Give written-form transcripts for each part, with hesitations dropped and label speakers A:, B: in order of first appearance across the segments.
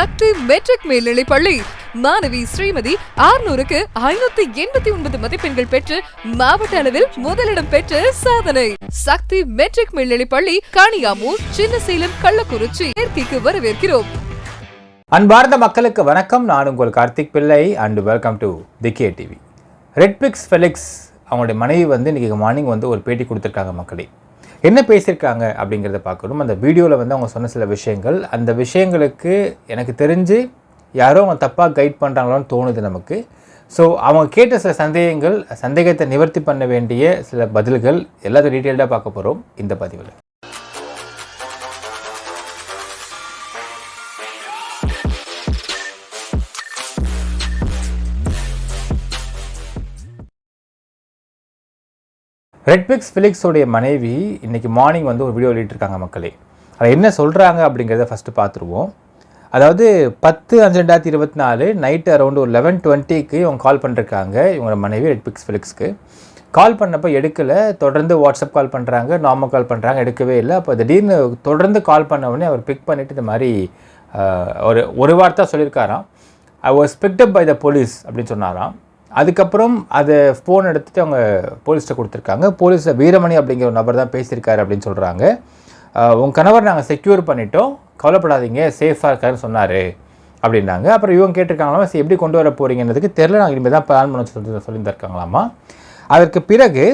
A: சக்தி matric மேல்நிலைப் பள்ளி மாணவி ஸ்ரீமதி 600க்கு 589 மதிப்பெண்கள் பெற்று மாவட்ட அளவில் முதலிடம் பெற்று சாதனை. சக்தி மெட்ரிக் மேல்நிலைப் பள்ளி காணியாமூர், சின்னசேலம், கள்ளக்குறிச்சி சேர்க்கைக்கு வரவேற்கிறோம்.
B: அன்பார்ந்த மக்களுக்கு வணக்கம். நான் உங்கள் கார்த்திக் பிள்ளை and welcome to the K TV. Redpix Felix அவங்களுடைய மனைவி இன்றைக்கி மார்னிங் ஒரு பேட்டி கொடுத்துருக்காங்க. மக்களே என்ன பேசியிருக்காங்க அப்படிங்கிறத பார்க்கணும். அந்த வீடியோவில் அவங்க சொன்ன சில விஷயங்கள், அந்த விஷயங்களுக்கு எனக்கு தெரிஞ்சு யாரோ அவங்க தப்பாக கைட் பண்ணுறாங்களோன்னு தோணுது நமக்கு. ஸோ அவங்க கேட்ட சில சந்தேகத்தை நிவர்த்தி பண்ண வேண்டிய சில பதில்கள் எல்லாத்தையும் டீட்டெயில்டாக பார்க்க போகிறோம் இந்த பதிவில். ரெட்பிக்ஸ் ஃபெலிக்ஸோடைய மனைவி இன்றைக்கி மார்னிங் ஒரு வீடியோ வெளியிட்டிருக்காங்க. மக்களே அதை என்ன சொல்கிறாங்க அப்படிங்கிறத ஃபஸ்ட்டு பார்த்துருவோம். அதாவது 10/5/2024 நைட்டு அரௌண்ட் 11:20க்கு இவங்க கால் பண்ணிருக்காங்க. இவங்களோட மனைவி ரெட்பிக்ஸ் ஃபெலிக்ஸ்க்கு கால் பண்ணப்போ எடுக்கலை. தொடர்ந்து வாட்ஸ்அப் கால் பண்ணுறாங்க, நார்மல் கால் பண்ணுறாங்க, எடுக்கவே இல்லை. அப்போ திடீர்னு தொடர்ந்து கால் பண்ணவுடனே அவர் பிக் பண்ணிவிட்டு இந்த மாதிரி ஒரு வார்த்தை சொல்லியிருக்காராம். I was picked up by the police அப்படின்னு சொன்னாராம். அதுக்கப்புறம் அதை ஃபோன் எடுத்துகிட்டு அவங்க போலீஸ்கிட்ட கொடுத்துருக்காங்க. போலீஸில் வீரமணி அப்படிங்கிற ஒரு நபர் தான் பேசியிருக்காரு அப்படின்னு சொல்கிறாங்க. உங்கள் கணவர் நாங்கள் செக்யூர் பண்ணிட்டோம், கவலைப்படாதீங்க, சேஃபாக இருக்காருன்னு சொன்னார் அப்படின்னாங்க. அப்புறம் இவங்க கேட்டிருக்காங்களாமா, எப்படி கொண்டு வர போகிறீங்கன்றதுக்கு தெரில, நாங்கள் இனிமேல் தான் பிளான் பண்ண சொல்லியிருந்திருக்காங்களாமா. அதற்கு பிறகு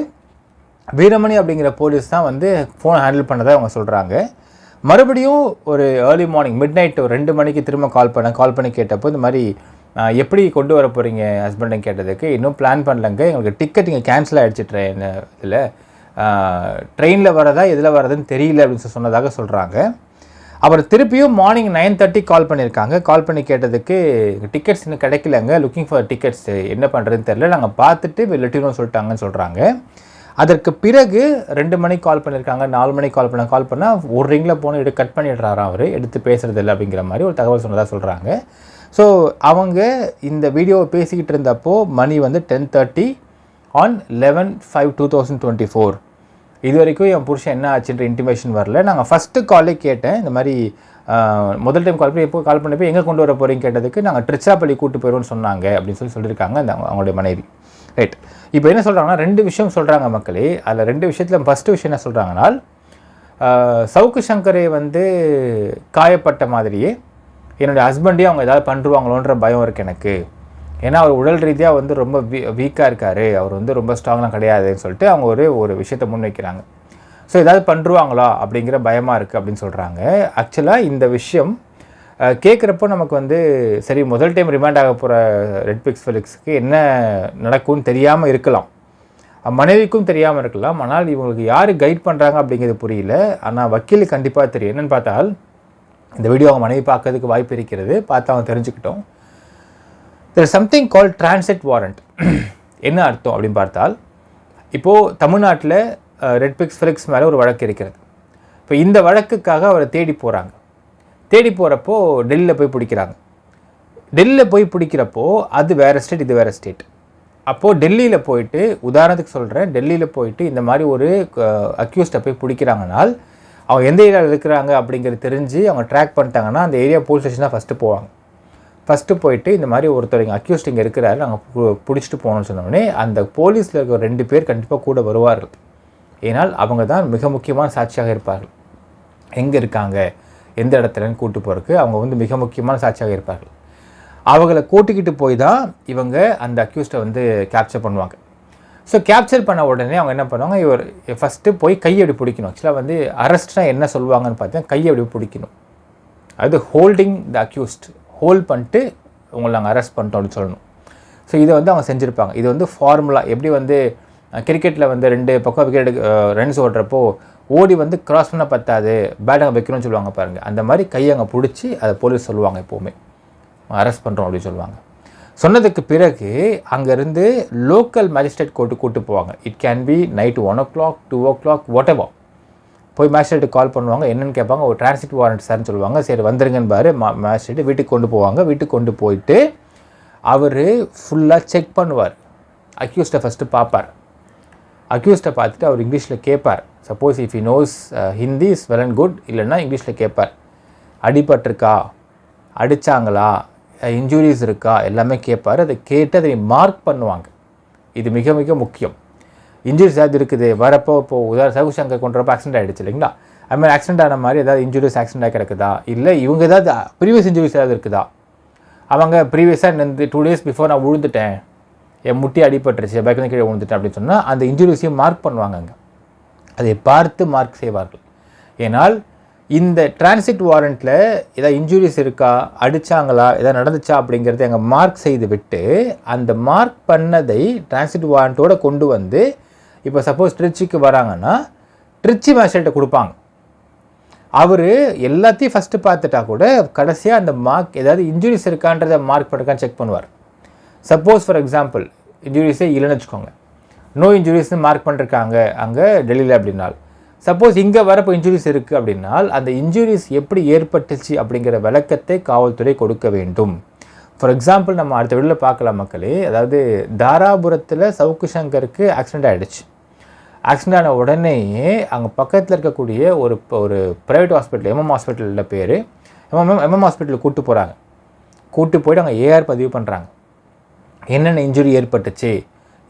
B: வீரமணி அப்படிங்கிற போலீஸ் தான் ஃபோன் ஹேண்டில் பண்ணதை அவங்க சொல்கிறாங்க. மறுபடியும் ஒரு ஏர்லி மார்னிங் மிட் நைட் 2 மணிக்கு திரும்ப கால் பண்ணி கேட்டப்போ இந்த மாதிரி எப்படி கொண்டு வர போகிறீங்க ஹஸ்பண்டை கேட்டதுக்கு, இன்னும் பிளான் பண்ணலங்க, எங்களுக்கு டிக்கெட் இங்கே கேன்சல் ஆகிடுச்சு, ட்ரெயினில் வரதா எதில் வரதுன்னு தெரியல அப்படின்னு சொன்னதாக சொல்கிறாங்க. அப்புறம் திருப்பியும் மார்னிங் 9:30 கால் பண்ணியிருக்காங்க. கால் பண்ணி கேட்டதுக்கு டிக்கெட்ஸ் இன்னும் கிடைக்கலங்க, லுக்கிங் ஃபார் டிக்கெட்ஸ், என்ன பண்ணுறதுன்னு தெரில, நாங்கள் பார்த்துட்டு லெட்டினோ சொல்லிட்டாங்கன்னு சொல்கிறாங்க. அதற்கு பிறகு 2 மணிக்கு கால் பண்ணியிருக்காங்க, 4 மணிக்கு கால் பண்ணால் ஒரு ரிங்கில் போன கட் பண்ணிடுறாராம், அவர் எடுத்து பேசுகிறது இல்லை அப்படிங்கிற மாதிரி ஒரு தகவல் சொன்னதாக சொல்கிறாங்க. ஸோ அவங்க இந்த வீடியோவை பேசிக்கிட்டு இருந்தப்போ மணி 10:30 on 11/5/2024. இது வரைக்கும் என் புருஷன் என்ன ஆச்சுன்ற இன்டிமேஷன் வரல. நாங்கள் ஃபஸ்ட்டு காலே கேட்டேன், இந்த மாதிரி முதல் டைம் கால் பண்ணி எப்போ கால் பண்ணப்போ எங்கே கொண்டு வர போகிறீங்க கேட்டதுக்கு நாங்கள் ட்ரிச்சாப்பள்ளி கூட்டு போயிடுவோம்னு சொன்னாங்க அப்படின்னு சொல்லியிருக்காங்க அவங்களுடைய மனைவி. ரைட், இப்போ என்ன சொல்கிறாங்கன்னா 2 விஷயம் சொல்கிறாங்க மக்களே. அதில் 2 விஷயத்தில் ஃபஸ்ட்டு விஷயம் என்ன சொல்கிறாங்கன்னா, சவுக்கு சங்கரை காயப்பட்ட மாதிரியே என்னுடைய ஹஸ்பண்டையும் அவங்க ஏதாவது பண்ணுருவாங்களோன்ற பயம் இருக்குது எனக்கு. ஏன்னா அவர் உடல் ரீதியாக ரொம்ப வீக்காக இருக்கார், அவர் ரொம்ப ஸ்ட்ராங்லாம் கிடையாதுன்னு சொல்லிட்டு அவங்க ஒரு விஷயத்தை முன்வைக்கிறாங்க. ஸோ ஏதாவது பண்ணுருவாங்களா அப்படிங்கிற பயமாக இருக்குது அப்படின்னு சொல்கிறாங்க. ஆக்சுவலாக இந்த விஷயம் கேட்குறப்போ நமக்கு சரி, முதல் டைம் ரிமாண்ட் ஆக போகிற ரெட்பிக்ஸ் ஃபெலிக்ஸுக்கு என்ன நடக்கும்னு தெரியாமல் இருக்கலாம், மனைவிக்கும் தெரியாமல் இருக்கலாம். ஆனால் இவங்களுக்கு யார் கைட் பண்ணுறாங்க அப்படிங்கிறது புரியல. ஆனால் வக்கீலுக்கு கண்டிப்பாக தெரியும். என்னென்னு பார்த்தால் இந்த வீடியோ அவங்க மனைவி பார்க்கறதுக்கு வாய்ப்பு இருக்கிறது, பார்த்து அவங்க தெரிஞ்சுக்கிட்டோம். there is something called transit warrant. என்ன அர்த்தம் அப்படின்னு பார்த்தால், இப்போது தமிழ்நாட்டில் ரெட்பிக்ஸ் ஃபெலிக்ஸ் மேலே ஒரு வழக்கு இருக்கிறது. இப்போ இந்த வழக்குக்காக அவரை தேடி போகிறப்போ டெல்லியில் போய் பிடிக்கிறாங்க. டெல்லியில் போய் பிடிக்கிறப்போ அது வேறு ஸ்டேட், இது வேறு ஸ்டேட். அப்போது டெல்லியில் போயிட்டு, உதாரணத்துக்கு சொல்கிறேன், டெல்லியில் போயிட்டு இந்த மாதிரி ஒரு அக்யூஸ்டை போய் பிடிக்கிறாங்கனால் அவங்க எந்த ஏரியாவில் இருக்கிறாங்க அப்படிங்கிறது தெரிஞ்சு அவங்க ட்ராக் பண்ணிட்டாங்கன்னா அந்த ஏரியா போலீஸ் ஸ்டேஷன் தான் ஃபஸ்ட்டு போவாங்க. ஃபஸ்ட்டு போயிட்டு இந்த மாதிரி ஒருத்தர் இங்கே அக்யூஸ்ட் இங்கே இருக்கிறாரு, நாங்கள் பிடிச்சிட்டு போகணும்னு சொன்னோடனே அந்த போலீஸில் இருக்கிற 2 பேர் கண்டிப்பாக கூட வருவார்கள். ஏன்னால் அவங்க தான் மிக முக்கியமான சாட்சியாக இருப்பார்கள். எங்கே இருக்காங்க, எந்த இடத்துலன்னு கூட்டு போகிறதுக்கு அவங்க மிக முக்கியமான சாட்சியாக இருப்பார்கள். அவங்கள கூட்டிக்கிட்டு போய் தான் இவங்க அந்த அக்யூஸ்ட்டை கேப்சர் பண்ணுவாங்க. ஸோ கேப்சர் பண்ண உடனே அவங்க என்ன பண்ணுவாங்க, இவர் ஃபஸ்ட்டு போய் கையை எப்படி பிடிக்கணும். ஆக்சுவலாக அரெஸ்ட்னா என்ன சொல்லுவாங்கன்னு பார்த்தா கையை எப்படி பிடிக்கணும், அது ஹோல்டிங் த அக்யூஸ்ட், ஹோல்ட் பண்ணிட்டு உங்களை நாங்கள் அரெஸ்ட் பண்ணிட்டோம் அப்படின்னு சொல்லணும். ஸோ இதை அவங்க செஞ்சுருப்பாங்க. இது ஃபார்முலா எப்படி கிரிக்கெட்டில் 2 பக்கம் விக்கெட் ரன்ஸ் ஓடுறப்போ ஓடி கிராஸ் பண்ண பத்தாது, பேட் அங்கே வைக்கணும்னு சொல்லுவாங்க பாருங்கள். அந்த மாதிரி கையை அங்கே பிடிச்சி அதை போலீஸ் சொல்லுவாங்க, எப்போவுமே அரெஸ்ட் பண்ணுறோம் அப்படின்னு சொல்லுவாங்க. சொன்னதுக்கு பிறகு அங்கேருந்து லோக்கல் மேஜிஸ்ட்ரேட் கோர்ட்டு கூட்டு போவாங்க. It can be night 1 o'clock 2 o'clock whatever. போய் மேஜிஸ்ட்ரேட்டுக்கு கால் பண்ணுவாங்க, என்னென்னு கேட்பாங்க. ஒரு டிரான்சிட் வாரண்ட் சார்னு சொல்லுவாங்க. சரி வந்துருங்கன்னு பாரு, மேஜிஸ்ட்ரேட்டு வீட்டுக்கு கொண்டு போவாங்க. வீட்டுக்கு கொண்டு போயிட்டு அவர் ஃபுல்லாக செக் பண்ணுவார். அக்யூஸ்ட்டை ஃபஸ்ட்டு பார்ப்பார். அக்யூஸ்ட்டை பார்த்துட்டு அவர் இங்கிலீஷில் கேட்பார். Suppose if he knows Hindi is well and good, இல்லைன்னா இங்கிலீஷில் கேட்பார். அடிபட்டிருக்கா, அடித்தாங்களா, இன்ஜுரிஸ் இருக்கா எல்லாமே கேட்பார். அதை கேட்டு அதை மார்க் பண்ணுவாங்க. இது மிக மிக முக்கியம். இன்ஜுரிஸ் ஏதாவது இருக்குது வரப்போ, இப்போது சவுக் சங்கர் கொண்டுறப்போ ஆக்சிடென்ட் ஆகிடுச்சு இல்லைங்களா, அதுமாதிரி ஆக்சிடென்ட் ஆன மாதிரி ஏதாவது இன்ஜுரிஸ் ஆக்சிடென்ட் ஆகி கிடக்குதா, இல்லை இவங்க ஏதாவது ப்ரீவியஸ் இன்ஜுரிஸ் ஏதாவது இருக்குதா, அவங்க ப்ரீவியஸாக இந்த 2 days பிஃபோர் நான் விழுந்துட்டேன், என் முட்டி அடிபட்டுருச்சு, பைக் கீழே விழுந்துட்டேன் அப்படின்னு சொன்னால் அந்த இன்ஜுரிஸையும் மார்க் பண்ணுவாங்க. அங்கே அதை பார்த்து மார்க் செய்வார்கள். ஏனால் இந்த டிரான்சிட் வாரண்ட்டில் ஏதாவது இன்ஜுரிஸ் இருக்கா, அடித்தாங்களா, எதாவது நடந்துச்சா அப்படிங்கிறத அங்கே மார்க் செய்து விட்டு அந்த மார்க் பண்ணதை டிரான்சிட் வாரண்ட்டோடு கொண்டு வந்து இப்போ சப்போஸ் ட்ரிச்சிக்கு வராங்கன்னா ட்ரிச்சி மேஜிஸ்ட்ரேட்டை கொடுப்பாங்க. அவர் எல்லாத்தையும் ஃபஸ்ட்டு பார்த்துட்டா கூட கடைசியாக அந்த மார்க் ஏதாவது இன்ஜுரிஸ் இருக்கான்றதை மார்க் பண்ணிருக்கான்னு செக் பண்ணுவார். சப்போஸ் ஃபார் எக்ஸாம்பிள் இன்ஜுரிஸே இல்லைன்னு வச்சுக்கோங்க, நோ இன்ஜுரிஸ்னு மார்க் பண்ணிருக்காங்க அங்கே டெல்லியில் அப்படின்னால், சப்போஸ் இங்கே வரப்போ இன்ஜுரிஸ் இருக்குது அப்படின்னால் அந்த இன்ஜுரிஸ் எப்படி ஏற்பட்டுச்சு அப்படிங்கிற விளக்கத்தை காவல்துறை கொடுக்க வேண்டும். ஃபார் எக்ஸாம்பிள் நம்ம அடுத்த வீடியோவில் பார்க்கலாம் மக்களே. அதாவது தாராபுரத்தில் சவுக்கு சங்கருக்கு ஆக்சிடெண்ட் ஆகிடுச்சு. ஆக்சிடெண்ட் ஆன உடனேயே அங்கே பக்கத்தில் இருக்கக்கூடிய ஒரு ப்ரைவேட் ஹாஸ்பிட்டல், எம்எம் ஹாஸ்பிட்டலில் பேர், எம்எம் ஹாஸ்பிட்டலுக்கு கூப்பிட்டு போகிறாங்க. கூப்பிட்டு போய்ட்டு அங்கே ஏஆர் பதிவு பண்ணுறாங்க. என்னென்ன இன்ஜுரி ஏற்பட்டுச்சு,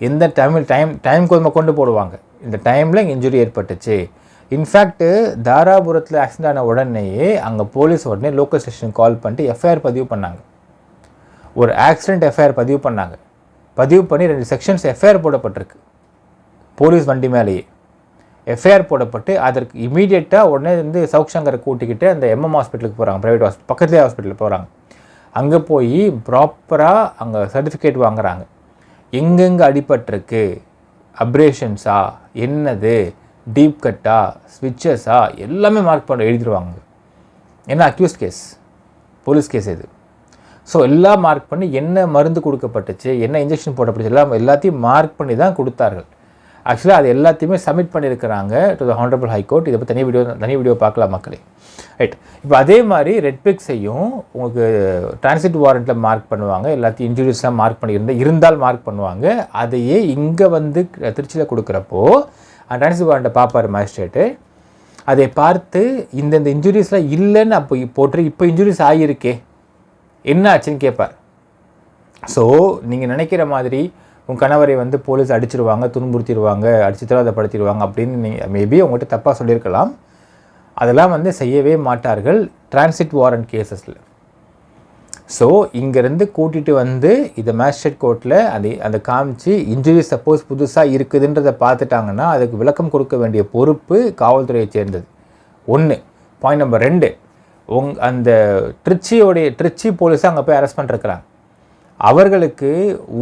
B: எந்த டைம் கொண்டு போடுவாங்க, இந்த டைமில் இங்கே இன்ஜுரி ஏற்பட்டுச்சு. இன்ஃபேக்ட்டு தாராபுரத்தில் ஆக்சிடெண்ட் ஆன உடனேயே அங்கே போலீஸ் உடனே லோக்கல் ஸ்டேஷனுக்கு கால் பண்ணிட்டு எஃப்ஐஆர் பதிவு பண்ணாங்க. ஒரு ஆக்சிடெண்ட் எஃப்ஐஆர் பதிவு பண்ணாங்க. பதிவு பண்ணி 2 செக்ஷன்ஸ் எஃப்ஐஆர் போடப்பட்டிருக்கு. போலீஸ் வண்டி மேலேயே எஃப்ஐஆர் போடப்பட்டு அதற்கு இமீடியட்டாக உடனே வந்து சவுக் சங்கரை கூட்டிக்கிட்டு அந்த எம்எம் ஹாஸ்பிட்டலுக்கு போகிறாங்க. ப்ரைவேட் ஹாஸ்பிட்டல் பக்கத்துலேயே ஹாஸ்பிட்டலுக்கு போகிறாங்க. அங்கே போய் ப்ராப்பராக அங்கே சர்டிஃபிகேட் வாங்குகிறாங்க. எங்கெங்கே அடிபட்டிருக்கு, அப்ரேஷன்ஸா, என்னது, டீப் கட்டா, ஸ்விட்சஸா, எல்லாமே மார்க் பண்ண எழுதிடுவாங்க. ஏன்னா அக்யூஸ்ட் கேஸ், போலீஸ் கேஸ் இது. ஸோ எல்லாம் மார்க் பண்ணி என்ன மருந்து கொடுக்கப்பட்டுச்சு, என்ன இன்ஜெக்ஷன் போடப்பட்டுச்சு எல்லாத்தையும் மார்க் பண்ணி தான் கொடுத்தார்கள். ஆக்சுவலாக அது எல்லாத்தையுமே சப்மிட் பண்ணியிருக்கிறாங்க டு த ஹானரபிள் ஹைகோர்ட். இதை பற்றி தனி வீடியோ பார்க்கலாம் மக்களே. ரைட். இப்போ அதே மாதிரி ரெட் பிக்ஸையும் உங்களுக்கு டிரான்சிட் வாரண்ட்டில் மார்க் பண்ணுவாங்க. எல்லாத்தையும் இன்ஜுரிஸ்லாம் மார்க் இருந்தால் மார்க் பண்ணுவாங்க. அதையே இங்கே வந்து திருச்சியில் கொடுக்குறப்போ டிரான்சிட் வாரண்ட்டை பார்ப்பார் மேஜிஸ்ட்ரேட்டு. அதை பார்த்து இந்தந்த இன்ஜுரிஸ்லாம் இல்லைன்னு அப்போ போட்டு இப்போ இன்ஜுரிஸ் ஆகியிருக்கே என்ன ஆச்சுன்னு கேட்பார். ஸோ நீங்கள் நினைக்கிற மாதிரி உங்கள் கணவரை வந்து போலீஸ் அடிச்சிருவாங்க, துன்புறுத்திடுவாங்க, சித்திரவதைப்படுத்திடுவாங்க அப்படின்னு நீங்கள் மேபி உங்கள்கிட்ட தப்பாக சொல்லியிருக்கலாம். அதெல்லாம் வந்து செய்யவே மாட்டார்கள் டிரான்சிட் வாரண்ட் கேசஸில். ஸோ இங்கேருந்து கூட்டிகிட்டு வந்து இதை மேஜிஸ்ட்ரேட் கோர்ட்டில் அதை காமிச்சு இன்ஜுரி சப்போஸ் புதுசாக இருக்குதுன்றதை பார்த்துட்டாங்கன்னா அதுக்கு விளக்கம் கொடுக்க வேண்டிய பொறுப்பு காவல்துறையை சேர்ந்தது. 1. பாயிண்ட் நம்பர் 2, அந்த ட்ரிச்சி போலீஸை அங்கே போய் அரெஸ்ட் பண்ணிருக்கிறாங்க. அவர்களுக்கு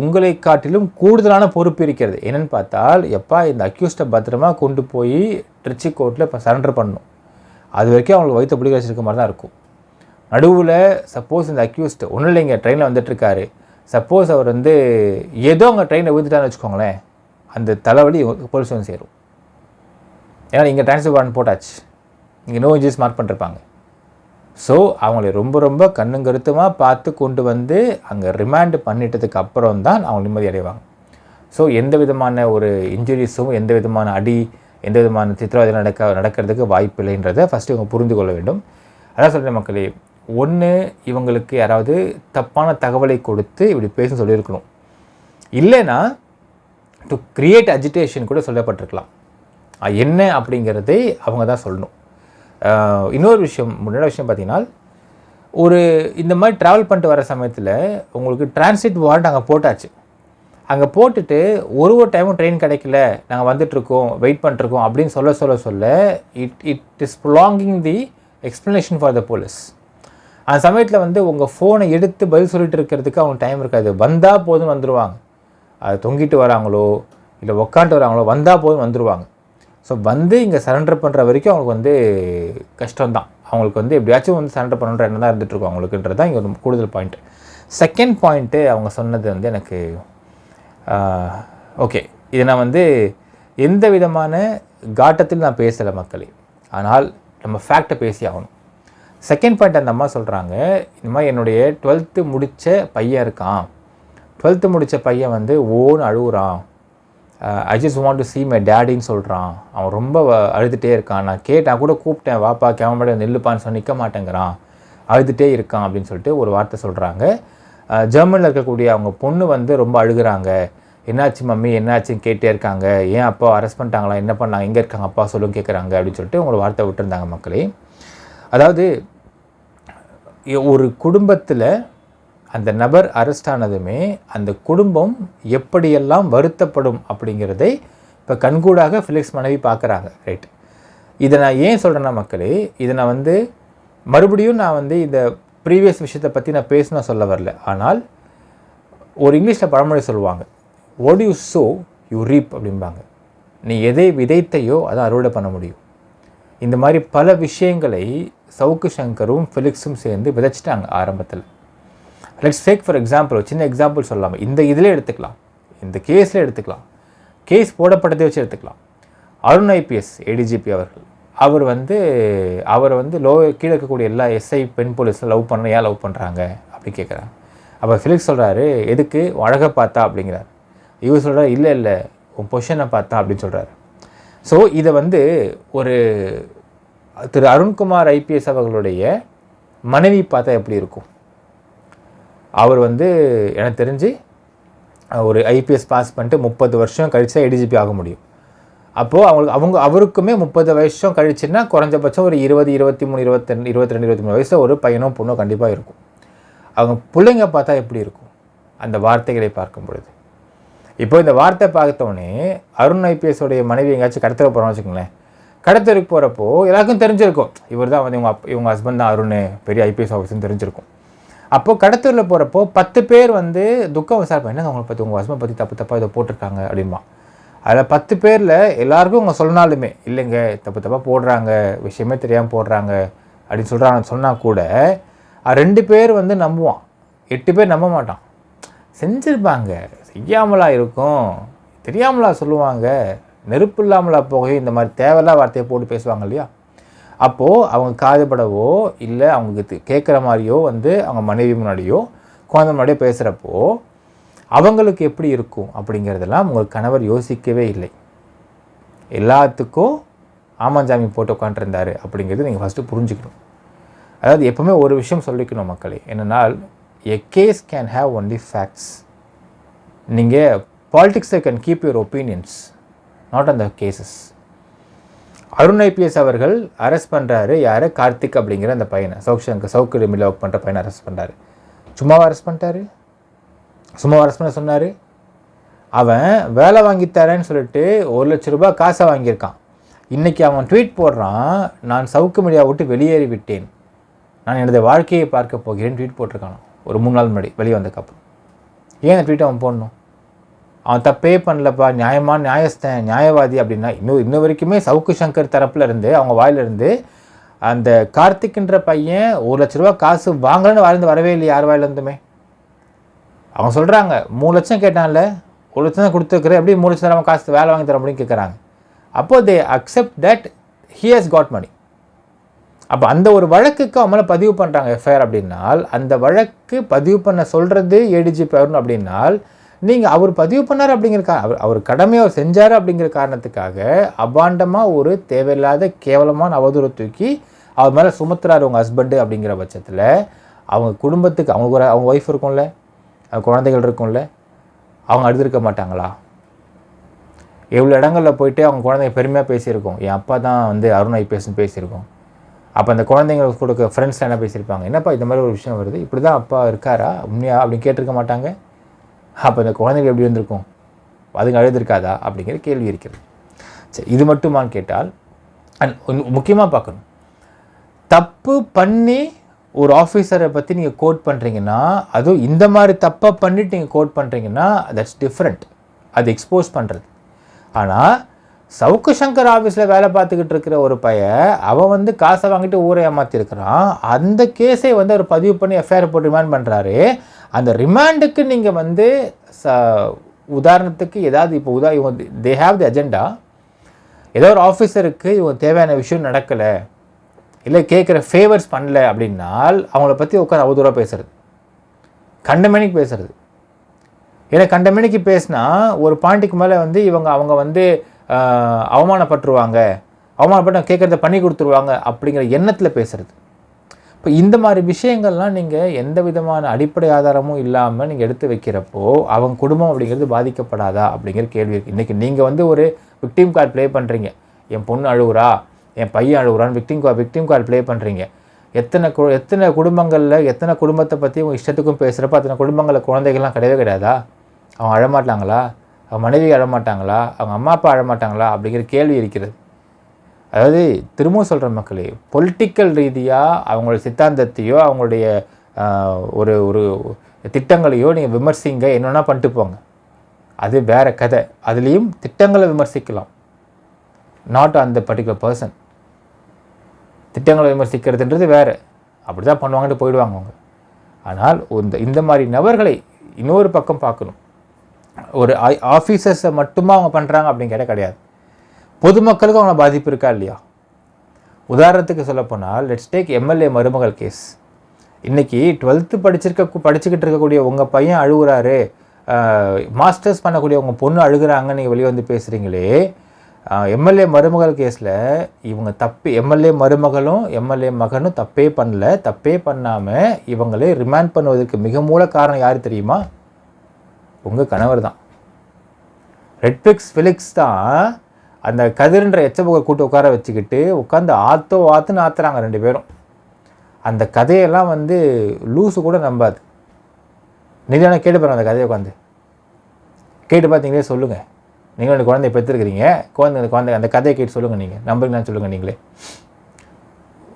B: உங்களை காட்டிலும் கூடுதலான பொறுப்பு இருக்கிறது. என்னென்னு பார்த்தால், எப்பா இந்த அக்யூஸ்டை பத்திரமா கொண்டு போய் ட்ரிச்சி கோர்ட்டில் இப்போ சரண்டர் பண்ணணும். அது வரைக்கும் அவங்களுக்கு வயிற்று பிடிக்க வச்சிருக்க மாதிரி தான் இருக்கும். நடுவில் சப்போஸ் இந்த அக்யூஸ்ட் ஒன்றும் இல்லைங்க ட்ரெயினில் வந்துட்டுருக்காரு, சப்போஸ் அவர் வந்து ஏதோ அவங்க ட்ரெயினில் விழுந்துட்டான்னு வச்சுக்கோங்களேன், அந்த தலைவலி போலீஸ் வந்து சேரும். ஏன்னா இங்கே டிரான்ஸ்ஃபர் வாரண்ட் போட்டாச்சு, இங்கே நோ இன்ஜுரிஸ் மார்க் பண்ணிருப்பாங்க. ஸோ அவங்களை ரொம்ப ரொம்ப கண்ணுங்கருத்துமாக பார்த்து கொண்டு வந்து அங்கே ரிமாண்டு பண்ணிட்டதுக்கு அப்புறம் தான் அவங்க நிம்மதி அடைவாங்க. ஸோ எந்த விதமான ஒரு இன்ஜுரிஸும், எந்த விதமான அடி, எந்த விதமான சித்திரவதை நடக்கிறதுக்கு வாய்ப்பு இல்லைன்றதை ஃபஸ்ட்டு இவங்க புரிந்து கொள்ள வேண்டும். அதான் சொல்கிறேன் மக்களே. 1, இவங்களுக்கு யாராவது தப்பான தகவலை கொடுத்து இப்படி பேச சொல்லியிருக்கணும். இல்லைன்னா டு கிரியேட் அஜிடேஷன் கூட சொல்லப்பட்டிருக்கலாம். என்ன அப்படிங்கிறதை அவங்க தான் சொல்லணும். இன்னொரு விஷயம், முன்னாடி விஷயம் பார்த்தீங்கன்னா, இந்த மாதிரி ட்ராவல் பண்ணிட்டு வர சமயத்தில் உங்களுக்கு டிரான்சிட் வாரண்ட் அங்கே போட்டாச்சு. அங்கே போட்டுட்டு ஒரு டைமும் ட்ரெயின் கிடைக்கல, நாங்கள் வந்துட்டுருக்கோம், வெயிட் பண்ணிட்டுருக்கோம் அப்படின்னு சொல்ல it is prolonging the explanation for the police. அந்த சமயத்தில் வந்து உங்கள் ஃபோனை எடுத்து பதில் சொல்லிட்டு இருக்கிறதுக்கு அவங்க டைம் இருக்காது. வந்தால் போதும் வந்துடுவாங்க. அது தொங்கிட்டு வராங்களோ இல்லை உக்காந்துட்டு வராங்களோ வந்தால் போதும் வந்துடுவாங்க. ஸோ வந்து இங்கே சரண்டர் பண்ணுற வரைக்கும் அவங்களுக்கு வந்து கஷ்டம்தான். அவங்களுக்கு வந்து எப்படியாச்சும் வந்து சரண்டர் பண்ணுற என்ன தான் இருந்துகிட்ருக்கோம் அவங்களுக்குன்றது தான் இங்கே ஒரு கூடுதல் பாயிண்ட். செகண்ட் பாயிண்ட்டு அவங்க சொன்னது வந்து எனக்கு ஓகே, இதை நான் வந்து எந்த விதமான காட்டத்தில் நான் பேசலை மக்களே, ஆனால் நம்ம ஃபேக்டை பேசி ஆகணும். செகண்ட் பாயிண்ட் அந்த அம்மா சொல்கிறாங்க, இந்த மாதிரி என்னுடைய 12th முடித்த பையன் இருக்கான், 12th முடித்த பையன் வந்து ஓன்னு அழுகுறான், I just want to see my டேடின்னு சொல்கிறான், அவன் ரொம்ப அழுதுகிட்டே இருக்கான், நான் கூட கூப்பிட்டேன் வாப்பா கேமரா நில்லுப்பான்னு சொல்லி நிற்க மாட்டேங்கிறான் அழுதுகிட்டே இருக்கான் அப்படின்னு சொல்லிட்டு ஒரு வார்த்தை சொல்கிறாங்க. ஜெர்மனியில் இருக்கக்கூடிய அவங்க பொண்ணு வந்து ரொம்ப அழுகுறாங்க. என்னாச்சு மம்மி என்னாச்சுன்னு கேட்டே இருக்காங்க. ஏன் அப்பா அரெஸ்ட் பண்ணிட்டாங்களா, என்ன பண்ணாங்க, எங்கே இருக்காங்க அப்பா சொல்லுங்க கேட்குறாங்க அப்படின்னு சொல்லிட்டு ஒரு வார்த்தை விட்டுருந்தாங்க மக்களே. அதாவது ஒரு குடும்பத்தில் அந்த நபர் அரெஸ்ட் ஆனதுமே அந்த குடும்பம் எப்படியெல்லாம் வருத்தப்படும் அப்படிங்கிறதை இப்போ கண்கூடாக ஃபிலிக்ஸ் மனைவி பார்க்குறாங்க. ரைட், இதை நான் ஏன் சொல்கிறேன்னா மக்களே, இதை நான் வந்து மறுபடியும் நான் வந்து இந்த ப்ரீவியஸ் விஷயத்தை பற்றி நான் பேசணும் சொல்ல வரல. ஆனால் ஒரு இங்கிலீஷில் பழமொழி சொல்லுவாங்க, what you sow you reap அப்படிம்பாங்க. நீ எதை விதைத்தையோ அதை அறுவடை பண்ண முடியும். இந்த மாதிரி பல விஷயங்களை சவுக்கு சங்கரும் ஃபிலிக்ஸும் சேர்ந்து விதைச்சிட்டாங்க ஆரம்பத்தில். லெட்ஸ் டேக் ஃபார் எக்ஸாம்பிள், சின்ன எக்ஸாம்பிள் சொல்லலாம். இந்த இதில் எடுத்துக்கலாம், இந்த கேஸில் எடுத்துக்கலாம், கேஸ் போடப்பட்டதை வச்சு எடுத்துக்கலாம். அருண் ஐபிஎஸ் ஏடிஜிபி அவர் வந்து கீழே இருக்கக்கூடிய எல்லா எஸ்ஐ பெண் போலீஸில் லவ் பண்ண ஏன் லவ் பண்ணுறாங்க அப்படி கேட்குறாங்க. அப்போ ஃபிலிக்ஸ் சொல்கிறாரு, எதுக்கு அழகை பார்த்தா அப்படிங்கிறார். இவர் சொல்கிறார், இல்லை உன் பொசிஷனை பார்த்தா அப்படின்னு சொல்கிறாரு. ஸோ இதை வந்து ஒரு திரு அருண்குமார் ஐபிஎஸ் அவர்களுடைய மனைவி பார்த்தா எப்படி இருக்கும்? அவர் வந்து எனக்கு தெரிஞ்சு ஒரு ஐபிஎஸ் பாஸ் பண்ணிட்டு 30 வருஷம் கழிச்சா ஏடிஜிபி ஆக முடியும். அப்போது அவருக்குமே 30 வருஷம் கழிச்சுன்னா குறைஞ்சபட்சம் ஒரு 20, 23, 22, 23 வயசில் ஒரு பையனோ பொண்ணோ கண்டிப்பாக இருக்கும். அவங்க பிள்ளைங்க பார்த்தா எப்படி இருக்கும் அந்த வார்த்தைகளை பார்க்கும் பொழுது? இப்போ இந்த வார்த்தை பார்த்தோன்னே அருண் ஐபிஎஸோடைய மனைவி எங்கேயாச்சும் கடத்தல போகிறோம்னு வச்சுக்கோங்களேன். கடத்தலுக்கு போகிறப்போ எல்லாருக்கும் தெரிஞ்சிருக்கும், இவர் தான் வந்து இவங்க ஹஸ்பண்ட் தான் அருண், பெரிய ஐபிஎஸ் ஆஃபீஸர்னு தெரிஞ்சிருக்கும். அப்போது கடத்தூரில் போகிறப்போ 10 பேர் வந்து துக்கம் விசாரிப்பேன், என்ன அவங்களை பற்றி உங்கள் ஹஸ்பண்ட் பற்றி தப்பாக இதை போட்டிருக்காங்க அப்படின்பா. அதில் 10 பேரில் எல்லாருக்கும் அவங்க சொன்னாலுமே இல்லைங்க தப்பாக போடுறாங்க, விஷயமே தெரியாமல் போடுறாங்க அப்படின்னு சொன்னால் கூட 2 பேர் வந்து நம்புவான், 8 பேர் நம்ப மாட்டான். செஞ்சுருப்பாங்க, செய்யாமலா இருக்கும், தெரியாமலா சொல்லுவாங்க, நெருப்பு இல்லாமலா போக இந்த மாதிரி தேவையில்லா வார்த்தையை போட்டு பேசுவாங்க இல்லையா? அப்போது அவங்க காதுபடவோ இல்லை அவங்களுக்கு கேட்குற மாதிரியோ வந்து அவங்க மனைவி முன்னாடியோ குழந்தை முன்னாடியோ பேசுகிறப்போ அவங்களுக்கு எப்படி இருக்கும் அப்படிங்கிறதெல்லாம் உங்கள் கணவர் யோசிக்கவே இல்லை. எல்லாத்துக்கும் ஆமாஞ்சாமி போட்டு உட்காந்துருந்தார் அப்படிங்கிறது நீங்கள் ஃபஸ்ட்டு புரிஞ்சுக்கணும். அதாவது எப்போவுமே ஒரு விஷயம் சொல்லிக்கணும் மக்களே, என்னென்னால் a case can have only facts. நீங்கள் பாலிட்டிக்ஸை can keep your opinions, not on the cases. Arun IPS அவர்கள் அரெஸ்ட் பண்ணுறாரு யார், கார்த்திக் அப்படிங்கிற அந்த பையனை, சவுக்கு மில்ல ஒர்க் பண்ணுற பையனை அரெஸ்ட் பண்ணுறாரு. சும்மாவா அரெஸ்ட் பண்ணிட்டாரு? சும்மாவா அரெஸ்ட் பண்ண சொன்னார்? அவன் வேலை வாங்கித்தரேன்னு சொல்லிட்டு 1 லட்ச ரூபாய் காசை வாங்கியிருக்கான். இன்றைக்கி அவன் ட்வீட் போடுறான், நான் சவுக்கு மீடியா விட்டு வெளியேறி விட்டேன், நான் எனது வாழ்க்கையை பார்க்க போகிறேன் ட்வீட் போட்டிருக்கானோ ஒரு 3 நாள் முன்னாடி வெளியே வந்ததுக்கப்புறம். ஏன் அந்த ட்வீட் அவன் போடணும்? அவன் தப்பே பண்ணலப்பா, நியாயஸ்தன் நியாயவாதி அப்படின்னா இன்னும் வரைக்குமே சவுக்கு சங்கர் தரப்பில் இருந்து அவங்க வாயிலிருந்து அந்த கார்த்திக்ன்ற பையன் 1 லட்ச ரூபா காசு வாங்கலன்னு வாழ்ந்து வரவே இல்லை யார் வாயிலிருந்துமே. அவங்க சொல்கிறாங்க 3 லட்சம் கேட்டான்ல, 1 லட்சம் தான் கொடுத்துருக்குறேன், எப்படி 3 லட்சம் அவன் காசு வேலை வாங்கி தர முடியும்னு கேட்குறாங்க. அப்போது they accept that he has got money. அப்போ அந்த ஒரு வழக்குக்கு அவங்கள பதிவு பண்ணுறாங்க எஃப்ஐஆர் அப்படின்னால், அந்த வழக்கு பதிவு பண்ண சொல்கிறது ஏடிஜிபி அருண் அப்படின்னால், நீங்கள் அவர் பதிவு பண்ணார் அப்படிங்கிற அவர் கடமையை அவர் செஞ்சார் அப்படிங்கிற காரணத்துக்காக அபாண்டமாக ஒரு தேவையில்லாத கேவலமான அவதூறு தூக்கி அவர் மேலே சுமத்துறாரு உங்கள் ஹஸ்பண்டு அப்படிங்கிற பட்சத்தில் அவங்க குடும்பத்துக்கு அவங்க ஒய்ஃப் இருக்கும்ல, குழந்தைகள் இருக்கும்ல, அவங்க அழுதுருக்க மாட்டாங்களா? எவ்வளோ இடங்களில் போயிட்டு அவங்க குழந்தைங்க பெருமையாக பேசியிருக்கோம், என் அப்பா தான் வந்து அருண் ஐபிஎஸ்ன்னு பேசியிருக்கோம். அப்போ அந்த குழந்தைங்களுக்கு கொடுக்க ஃப்ரெண்ட்ஸ் என்ன பேசியிருப்பாங்க, என்னப்பா இந்த மாதிரி ஒரு விஷயம் வருது, இப்படி தான் அப்பா இருக்காரா உண்மையா அப்படின்னு கேட்டிருக்க மாட்டாங்க. அப்போ இந்த குழந்தைங்க எப்படி வந்திருக்கும், அதுங்க அழுதுருக்காதா அப்படிங்கிற கேள்வி இருக்கிறது. சரி, இது மட்டுமான்னு கேட்டால் முக்கியமாக பார்க்கணும், தப்பு பண்ணி ஒரு ஆஃபீஸரை பற்றி நீங்கள் கோட் பண்ணுறீங்கன்னா, அதுவும் இந்த மாதிரி தப்பை பண்ணிவிட்டு நீங்கள் கோட் பண்ணுறீங்கன்னா தட்ஸ் டிஃப்ரெண்ட், அது எக்ஸ்போஸ் பண்ணுறது. ஆனால் சவுக்கு சங்கர் ஆஃபீஸில் வேலை பார்த்துக்கிட்டு இருக்கிற ஒரு பையன் அவன் வந்து காசை வாங்கிட்டு ஊரை ஏமாற்றிருக்கிறான், அந்த கேஸை வந்து அவர் பதிவு பண்ணி எஃப்ஐஆர் போட்டு ரிமாண்ட் பண்ணுறாரு. அந்த ரிமாண்டுக்கு நீங்கள் வந்து உதாரணத்துக்கு ஏதாவது இப்போ இவங்க தே ஹேவ் தி அஜெண்டா, ஏதோ ஒரு ஆஃபீஸருக்கு இவங்க தேவையான விஷயம் நடக்கலை இல்லை கேட்குற ஃபேவர்ஸ் பண்ணல அப்படின்னால் அவங்கள பற்றி உட்காந்து அவதூறாக பேசுகிறது, கண்டமேனிக்கு பேசுகிறது. ஏன்னா கண்டமேனிக்கு பேசினா ஒரு பாயிண்ட்டுக்கு மேலே வந்து அவங்க வந்து அவமானப்பட்டுருவாங்க, அவமானப்பட்டு கேட்குறத பண்ணி கொடுத்துருவாங்க அப்படிங்கிற எண்ணத்தில் பேசுகிறது. இப்போ இந்த மாதிரி விஷயங்கள்லாம் நீங்கள் எந்த விதமான அடிப்படை ஆதாரமும் இல்லாமல் நீங்கள் எடுத்து வைக்கிறப்போ அவங்க குடும்பம் அப்படிங்கிறது பாதிக்கப்படாதா அப்படிங்கிற கேள்வி இருக்குது. இன்றைக்கி நீங்கள் வந்து ஒரு விக்டிம் கார்டு ப்ளே பண்ணுறீங்க, என் பொண்ணு அழுகுறா, என் பையன் அழுகுறான்னு விக்டிம் கார்டு ப்ளே பண்ணுறீங்க. எத்தனை குடும்பங்களில் எத்தனை குடும்பத்தை பற்றி உங்கள் இஷ்டத்துக்கும் பேசுகிறப்ப அத்தனை குடும்பங்களில் குழந்தைகள்லாம் கிடையவே கிடையாதா? அவங்க அழமாட்டாங்களா? அவங்க மனைவி அழமாட்டாங்களா? அவங்க அம்மா அப்பா அழமாட்டாங்களா? அப்படிங்கிற கேள்வி இருக்கிறது. அதாவது திரும்பவும் சொல்கிற மக்களே, பொலிட்டிக்கல் ரீதியாக அவங்களுடைய சித்தாந்தத்தையோ அவங்களுடைய ஒரு ஒரு திட்டங்களையோ நீங்கள் விமர்சிங்க, என்னென்னா பண்ணிட்டு போங்க, அது வேறு கதை. அதுலேயும் திட்டங்களை விமர்சிக்கலாம், நாட் அந்த பர்டிகுலர் பர்சன். திட்டங்களை விமர்சிக்கிறதுன்றது வேறு, அப்படி தான் பண்ணுவாங்கன்ட்டு போயிடுவாங்க அவங்க. ஆனால் இந்த மாதிரி நபர்களை இன்னொரு பக்கம் பார்க்கணும். ஒரு ஆஃபீஸர்ஸை மட்டுமா அவங்க பண்ணுறாங்க அப்படிங்கிற கிடையாது, பொதுமக்களுக்கும் அவங்கள பாதிப்பு இருக்கா இல்லையா? உதாரணத்துக்கு சொல்லப்போனால் லெட்ஸ் டேக் எம்எல்ஏ மருமகள் கேஸ். இன்றைக்கி 12th படிச்சுக்கிட்டு இருக்கக்கூடிய உங்கள் பையன் அழுகுறாரு, மாஸ்டர்ஸ் பண்ணக்கூடிய உங்கள் பொண்ணு அழுகுறாங்க, நீங்கள் வெளியே வந்து பேசுகிறீங்களே. எம்எல்ஏ மருமகள் கேஸில் இவங்க எம்எல்ஏ மருமகளும் எம்எல்ஏ மகனும் தப்பே பண்ணாமல் இவங்களே ரிமாண்ட் பண்ணுவதற்கு மிக மூல காரணம் யார் தெரியுமா? உங்கள் கணவர் தான். ரெட்பிக்ஸ் ஃபிலிக்ஸ் தான் அந்த கதிர்ன்ற எச்சபுகை கூட்டு உட்கார வச்சுக்கிட்டு உட்காந்து ஆற்றுன்னு ஆற்றுறாங்க 2 பேரும். அந்த கதையெல்லாம் வந்து லூஸு கூட நம்பாது. நீதானே கேட்டு பாருங்க, அந்த கதையை உட்காந்து கேட்டு பார்த்தீங்களே, சொல்லுங்கள். நீங்கள் அந்த குழந்தைய பெற்றுருக்கிறீங்க, குழந்தை அந்த கதையை கேட்டு சொல்லுங்கள், நீங்கள் நம்புறீங்களான்னு சொல்லுங்கள். நீங்களே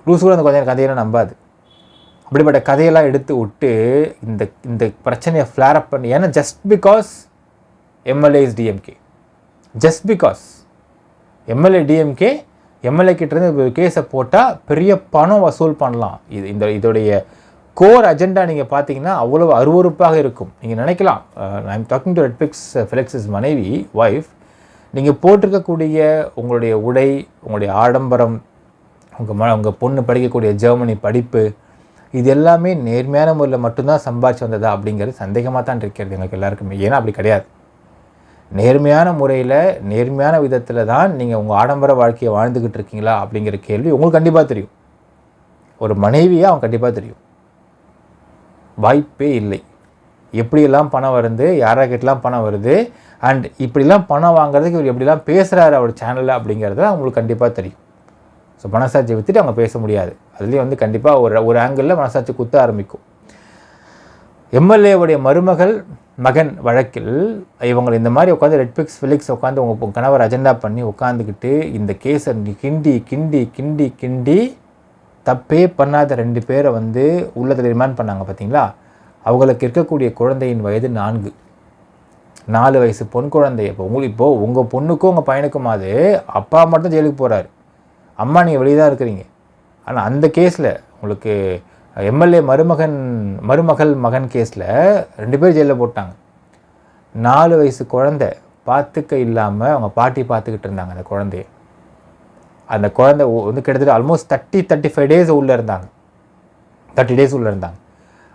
B: லூஸு கூட அந்த குழந்தைய கதையெல்லாம் நம்பாது. அப்படிப்பட்ட கதையெல்லாம் எடுத்து விட்டு இந்த பிரச்சனையை ஃப்ளேர் அப் பண்ணி, ஏன்னா just because MLA is DMK, just because MLA DMK, MLA கிட்டேருந்து கேஸை போட்டால் பெரிய பணம் வசூல் பண்ணலாம். இதோடைய கோர் அஜெண்டா நீங்கள் பார்த்தீங்கன்னா அவ்வளோ அருவறுப்பாக இருக்கும். நீங்கள் நினைக்கலாம், I am talking to Redpix Felix's மனைவி, ஒய்ஃப், நீங்கள் போட்டிருக்கக்கூடிய உங்களுடைய உடை, உங்களுடைய ஆடம்பரம், உங்கள் பொண்ணு படிக்கக்கூடிய ஜெர்மனி படிப்பு, இது எல்லாமே நேர்மையான முறையில் மட்டும்தான் சம்பாதிச்சு வந்ததா அப்படிங்கிறது சந்தேகமாக தான் இருக்கிறது எனக்கு எல்லாருக்குமே. ஏன்னா அப்படி கிடையாது. நேர்மையான முறையில் நேர்மையான விதத்தில் தான் நீங்கள் உங்கள் ஆடம்பர வாழ்க்கையை வாழ்ந்துக்கிட்டு இருக்கீங்களா அப்படிங்கிற கேள்வி உங்களுக்கு கண்டிப்பாக தெரியும். ஒரு மனைவியாக அவன் கண்டிப்பாக தெரியும். வாய்ப்பே இல்லை. எப்படியெல்லாம் பணம் வருது, யாராக்கிட்டலாம் பணம் வருது, அண்ட் இப்படிலாம் பணம் வாங்குறதுக்கு இவர் எப்படிலாம் பேசுகிறாரு அவர் சேனலில் அப்படிங்கிறத அவங்களுக்கு கண்டிப்பாக தெரியும். ஸோ மனசாட்சியை விற்றுட்டு அவங்க பேச முடியாது. அதுலேயும் வந்து கண்டிப்பாக ஒரு ஆங்கிளில் மனசாட்சி குத்த ஆரம்பிக்கும். எம்எல்ஏவுடைய மருமகள் மகன் வழக்கில் இவங்க இந்த மாதிரி உட்காந்து ரெட்பிக்ஸ் ஃபிலிக்ஸ் உட்காந்து உங்கள் கணவர் அஜெண்டா பண்ணி உட்காந்துக்கிட்டு இந்த கேஸை கிண்டி கிண்டி கிண்டி கிண்டி தப்பே பண்ணாத 2 பேரை வந்து உள்ளத்தில் ரிமாண்ட் பண்ணாங்க பார்த்தீங்களா? அவங்களுக்கு இருக்கக்கூடிய குழந்தையின் வயது 4 வயசு பொன் குழந்தை. இப்போது உங்கள் பொண்ணுக்கும் உங்கள் பையனுக்குமாவது அப்பா மட்டும் ஜெயிலுக்கு போகிறாரு, அம்மா நீங்கள் வெளியே தான் இருக்கிறீங்க. ஆனால் அந்த கேஸில் உங்களுக்கு எம்எல்ஏ மருமகள் மகன் கேஸில் 2 பேர் ஜெயிலில் போட்டாங்க. 4 வயசு குழந்தை பார்த்துக்க இல்லாமல் அவங்க பாட்டி பார்த்துக்கிட்டு இருந்தாங்க அந்த குழந்தைய. அந்த குழந்தை வந்து கிட்டத்தட்ட ஆல்மோஸ்ட் 35 டேஸ் உள்ளே இருந்தாங்க, 30 டேஸ் உள்ளே இருந்தாங்க.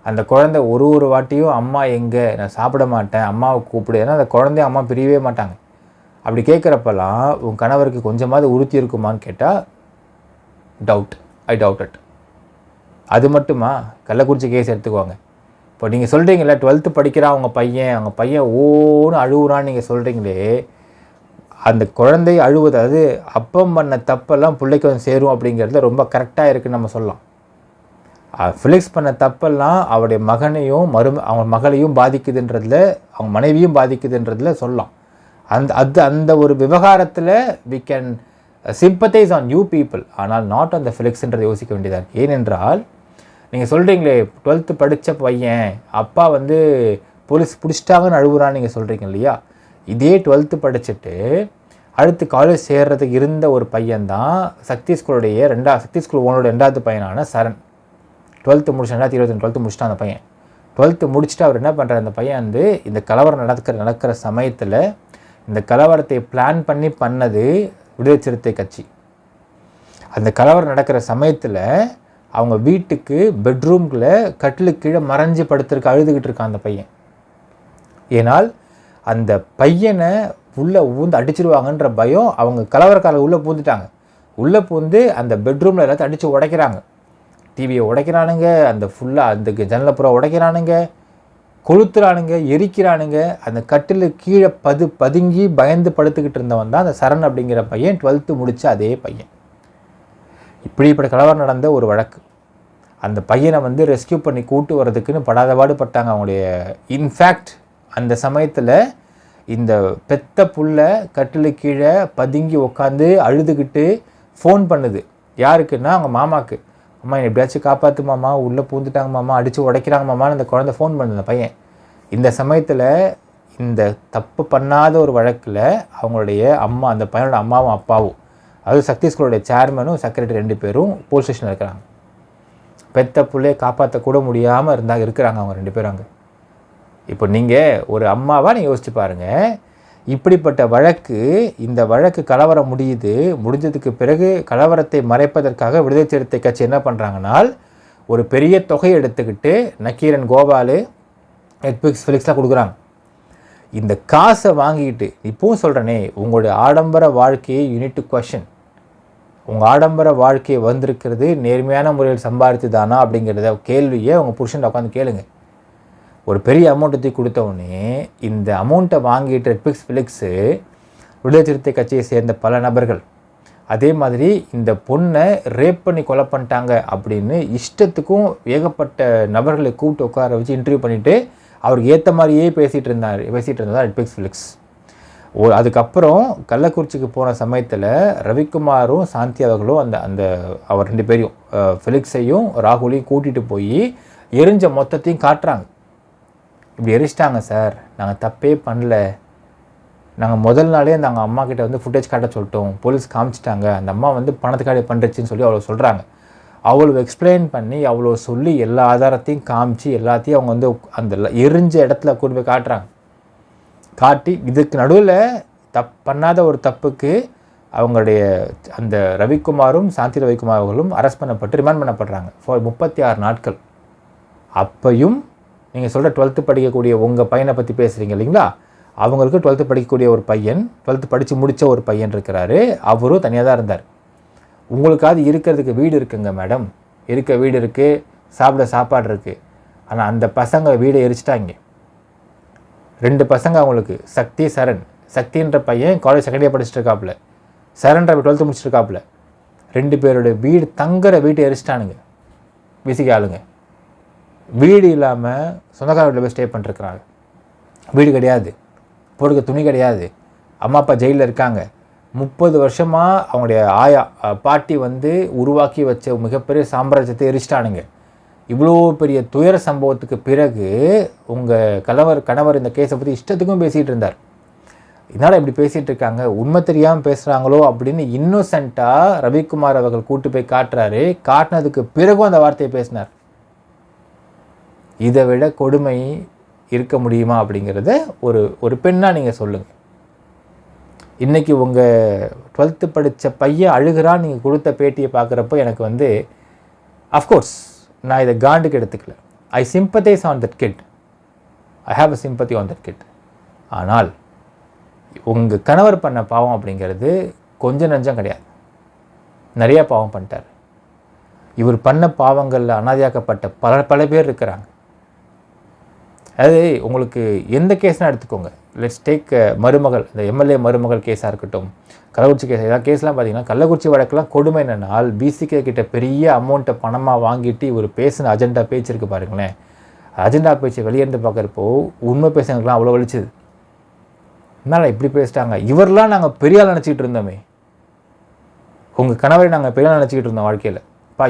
B: அந்த குழந்தை ஒரு வாட்டியும் அம்மா எங்கே, நான் சாப்பிட மாட்டேன், அம்மாவை கூப்பிடு, ஏன்னா அந்த குழந்தைய அம்மா பிரியவே மாட்டாங்க. அப்படி கேட்குறப்பெல்லாம் உன் கணவருக்கு கொஞ்சமாவது உறுத்தி இருக்குமான்னு கேட்டால் ஐ டவுட் இட். அது மட்டுமா? கள்ளக்குறிச்சி கேஸ் எடுத்துக்குவாங்க. இப்போ நீங்கள் சொல்கிறீங்களே 12th படிக்கிறான் அவங்க பையன் ஓன்னு அழுகுறான்னு நீங்கள் சொல்கிறீங்களே, அந்த குழந்தை அழுவது, அதாவது அப்பம் பண்ண தப்பெல்லாம் பிள்ளைக்கு வந்து சேரும் அப்படிங்கிறதுல ரொம்ப கரெக்டாக இருக்குதுன்னு நம்ம சொல்லலாம். ஃபிலிக்ஸ் பண்ண தப்பெல்லாம் அவருடைய மகனையும் அவங்க மகளையும் பாதிக்குதுன்றதில், அவங்க மனைவியும் பாதிக்குதுன்றதில் சொல்லலாம். அந்த ஒரு விவகாரத்தில் we can sympathize on you people, ஆனால் நாட் on the ஃபிலிக்ஸ்ன்றதை யோசிக்க வேண்டியதாக இருக்குது. ஏனென்றால் நீங்கள் சொல்கிறீங்களே 12th படித்த பையன் அப்பா வந்து போலீஸ் பிடிச்சிட்டாங்கன்னு அழுகுறான்னு நீங்கள் சொல்கிறீங்க இல்லையா? இதே 12th படிச்சுட்டு அடுத்து காலேஜ் சேர்றதுக்கு இருந்த ஒரு பையன்தான் சக்தி ஸ்கூல் ஓனோட 2வது பையனான சரண். 12th முடிச்சு 2022 12th முடிச்சுட்டான் அந்த பையன். 12th முடிச்சுட்டு அவர் என்ன பண்ணுறாரு, அந்த பையன் வந்து இந்த கலவரம் நடக்கிற சமயத்தில் இந்த கலவரத்தை பிளான் பண்ணது விடுதலை சிறுத்தை கட்சி. அந்த கலவரம் நடக்கிற சமயத்தில் அவங்க வீட்டுக்கு பெட்ரூம்குள்ளே கட்டிலுக்கு கீழே மறைஞ்சு அழுதுகிட்டு இருக்கான் அந்த பையன். ஏனால் அந்த பையனை உள்ளே ஊந்து அடிச்சிருவாங்கன்ற பயம், அவங்க கலவரக்காரர்கள் உள்ளே பூந்துட்டாங்க. உள்ளே பூந்து அந்த பெட்ரூமில் எல்லாத்தையும் அடித்து உடைக்கிறாங்க. டிவியை உடைக்கிறானுங்க, அந்த ஃபுல்லாக அந்த ஜன்னலை பூரா உடைக்கிறானுங்க, கொளுத்துறானுங்க, எரிக்கிறானுங்க. அந்த கட்டில் கீழே பதுங்கி பயந்து படுத்துக்கிட்டு இருந்தவன் தான் அந்த சரண் அப்படிங்கிற பையன், 12th முடித்த அதே பையன். இப்படிப்பட்ட கலவரம் நடந்த ஒரு வழக்கு. அந்த பையனை வந்து ரெஸ்கியூ பண்ணி கூட்டு வர்றதுக்குன்னு படாத பாடுபட்டாங்க அவங்களுடைய. இன்ஃபேக்ட் அந்த சமயத்தில் இந்த பெத்த புள்ள கட்டில் கீழே பதுங்கி உட்காந்து அழுதுகிட்டு ஃபோன் பண்ணுது. யாருக்குன்னா அவங்க மாமாவுக்கு. அம்மா என்னை எப்படியாச்சும் காப்பாற்று மாமா, உள்ளே பூந்துட்டாங்க மாமா, அடித்து உடைக்கிறாங்க மாமான்னு அந்த குழந்தை ஃபோன் பண்ணுது அந்த பையன். இந்த சமயத்தில் இந்த தப்பு பண்ணாத ஒரு வழக்கில் அவங்களுடைய அம்மா, அந்த பையனோட அம்மாவும் அப்பாவும், அதாவது சக்தி ஸ்கூலோடைய சேர்மனும் செக்ரட்டரி 2 பேரும் போலீஸ் ஸ்டேஷனில் இருக்கிறாங்க. பெத்த பிள்ளையை காப்பாற்றக்கூட முடியாமல் இருக்கிறாங்க அவங்க 2 பேரும் அங்கே. இப்போ நீங்கள் ஒரு அம்மாவாக நீங்கள் யோசிச்சு பாருங்கள், இப்படிப்பட்ட வழக்கு, இந்த வழக்கு கலவரம் முடிஞ்சதுக்கு பிறகு கலவரத்தை மறைப்பதற்காக விடுதலை சிறுத்தை கட்சி என்ன பண்ணுறாங்கன்னால், ஒரு பெரிய தொகையை எடுத்துக்கிட்டு நக்கீரன், கோபால், நெட்ஃப்ளிக்ஸ், ஃபிலிக்ஸ்லாம் கொடுக்குறாங்க. இந்த காசை வாங்கிக்கிட்டு இப்போவும் சொல்கிறேனே, உங்களுடைய ஆடம்பர வாழ்க்கையை யூனிட் டு கொஷன். உங்கள் ஆடம்பர வாழ்க்கையை வந்திருக்கிறது நேர்மையான முறையில் சம்பாதித்து தானா அப்படிங்கிறத கேள்வியை உங்கள் புருஷன் உட்காந்து கேளுங்க. ஒரு பெரிய அமௌண்ட்டை கொடுத்தவுடனே இந்த அமௌண்ட்டை வாங்கிட்டு நெட்ஃப்ளிக்ஸ், ஃபிலிக்ஸு, விடுதலை சிறுத்தை கட்சியை சேர்ந்த பல நபர்கள், அதே மாதிரி இந்த பொண்ணை ரேப் பண்ணி கொலை பண்ணிட்டாங்க அப்படின்னு இஷ்டத்துக்கும் ஏகப்பட்ட நபர்களை கூப்பிட்டு உட்கார வச்சு இன்டர்வியூ பண்ணிவிட்டு அவருக்கு ஏற்ற மாதிரியே பேசிகிட்டு இருந்ததா நெட்ஃப்ளிக்ஸ், ஃபிலிக்ஸ். அதுக்கப்புறம் கள்ளக்குறிச்சிக்கு போன சமயத்தில் ரவிக்குமாரும் சாந்தி அவர்களும் அந்த அவர் 2 பேரையும், ஃபிலிக்ஸையும் ராகுலையும் கூட்டிகிட்டு போய் எரிஞ்ச மொத்தத்தையும் காட்டுறாங்க. இப்படி எரிச்சிட்டாங்க சார், நாங்கள் தப்பே பண்ணல, நாங்கள் முதல் நாளே அந்த அவங்க அம்மா கிட்ட வந்து ஃபுட்டேஜ் காட்ட சொல்லிட்டோம், போலீஸ் காமிச்சிட்டாங்க, அந்த அம்மா வந்து பணத்துக்காக பண்ணுறச்சின்னு சொல்லி அவ்வளோ சொல்கிறாங்க. அவ்வளோ எக்ஸ்பிளைன் பண்ணி அவ்வளோ சொல்லி எல்லா ஆதாரத்தையும் காமிச்சு எல்லாத்தையும் அவங்க வந்து அந்த எரிஞ்ச இடத்துல கொண்டு போய் காட்டி இதுக்கு நடுவில் பண்ணாத ஒரு தப்புக்கு அவங்களுடைய அந்த ரவிக்குமாரும் சாந்தி ரவிக்குமார் அவர்களும் அரெஸ்ட் பண்ணப்பட்டு ரிமாண்ட் பண்ணப்படுறாங்க ஃபார் 36 நாட்கள். அப்பையும் நீங்கள் சொல்கிற 12th படிக்கக்கூடிய உங்கள் பையனை பற்றி பேசுகிறீங்க இல்லைங்களா, அவங்களுக்கு 12th படிக்கக்கூடிய ஒரு பையன், 12th படித்து முடித்த ஒரு பையன் இருக்கிறாரு. அவரும் தனியாக தான் இருந்தார். உங்களுக்காவது இருக்கிறதுக்கு வீடு இருக்குங்க மேடம், வீடு இருக்குது, சாப்பிட சாப்பாடு இருக்குது. ஆனால் அந்த பசங்க வீடை எரிச்சிட்டாங்க. 2 பசங்க அவங்களுக்கு, சக்தி, சரண். சக்தின்ற பையன் காலேஜ் 2nd இயர் படிச்சுட்டு இருக்காப்புல, சரண்ன்ற 12th முடிச்சுருக்காப்புல. 2 பேரோட வீடு, தங்குற வீட்டை எரிச்சிட்டானுங்க விசிக்க ஆளுங்க. வீடு இல்லாமல் சொந்தக்கார வீட்டில் போய் ஸ்டே பண்ணிருக்கிறாங்க. வீடு கிடையாது, போடுக்க துணி கிடையாது, அம்மா அப்பா ஜெயிலில் இருக்காங்க. 30 வருஷமாக அவங்களுடைய பாட்டி வந்து உருவாக்கி வச்ச மிகப்பெரிய சாம்ராஜ்யத்தை எரிச்சிட்டானுங்க. இவ்வளோ பெரிய துயர சம்பவத்துக்கு பிறகு உங்கள் கணவர் இந்த கேஸை பற்றி இஷ்டத்துக்கும் பேசிகிட்டு இருந்தார். இதனால் இப்படி பேசிகிட்டு இருக்காங்க, உண்மை தெரியாமல் பேசுகிறாங்களோ அப்படின்னு இன்னோசென்ட்டாக ரவிக்குமார் அவர்கள் கூட்டு போய் காட்டுறாரு. காட்டினதுக்கு பிறகும் அந்த வார்த்தையை பேசினார். இதை விட கொடுமை இருக்க முடியுமா அப்படிங்கிறத ஒரு பெண்ணாக நீங்கள் சொல்லுங்கள். இன்றைக்கி உங்கள் 12th படித்த பையன் அழுகிறான் நீங்கள் கொடுத்த பேட்டியை பார்க்குறப்போ எனக்கு வந்து அஃப்கோர்ஸ் நான் இதை காண்டுக்கு எடுத்துக்கல. I sympathise on that kid, I have a sympathy on that kid. ஆனால் உங்கள் கணவர் பண்ண பாவம் அப்படிங்கிறது கொஞ்சம் நஞ்சம் கிடையாது, நிறையா பாவம் பண்ணிட்டார். இவர் பண்ண பாவங்களில் அனாதையாக்கப்பட்ட பல பேர் இருக்கிறாங்க. அது உங்களுக்கு எந்த கேஸ்னால் எடுத்துக்கோங்க. லெட்ஸ் டேக் மருமகள், இந்த எம்எல்ஏ மருமகள் கேஸாக இருக்கட்டும், கள்ளக்குறிச்சி கேஸ், ஏதாவது கேஸ்லாம் பார்த்தீங்கன்னா கள்ளக்குறிச்சி வழக்கெல்லாம் கொடுமை என்னென்னால் பிசிகே கிட்ட பெரிய அமௌண்ட்டை பணமாக வாங்கிட்டு இவர் பேசின அஜெண்டா பேச்சு இருக்குது பாருங்களேன். அஜெண்டா பேச்சு வெளியேந்து பார்க்குறப்போ உண்மை பேசுறதுக்கெலாம் அவ்வளோ வலிச்சுது. அதனால் இப்படி பேசிட்டாங்க, இவரெலாம் நாங்கள் பெரிய ஆள் நினச்சிக்கிட்டு இருந்தோமே, உங்கள் கணவரை நாங்கள் பெரிய ஆள் நினச்சிக்கிட்டு இருந்தோம் வாழ்க்கையில்,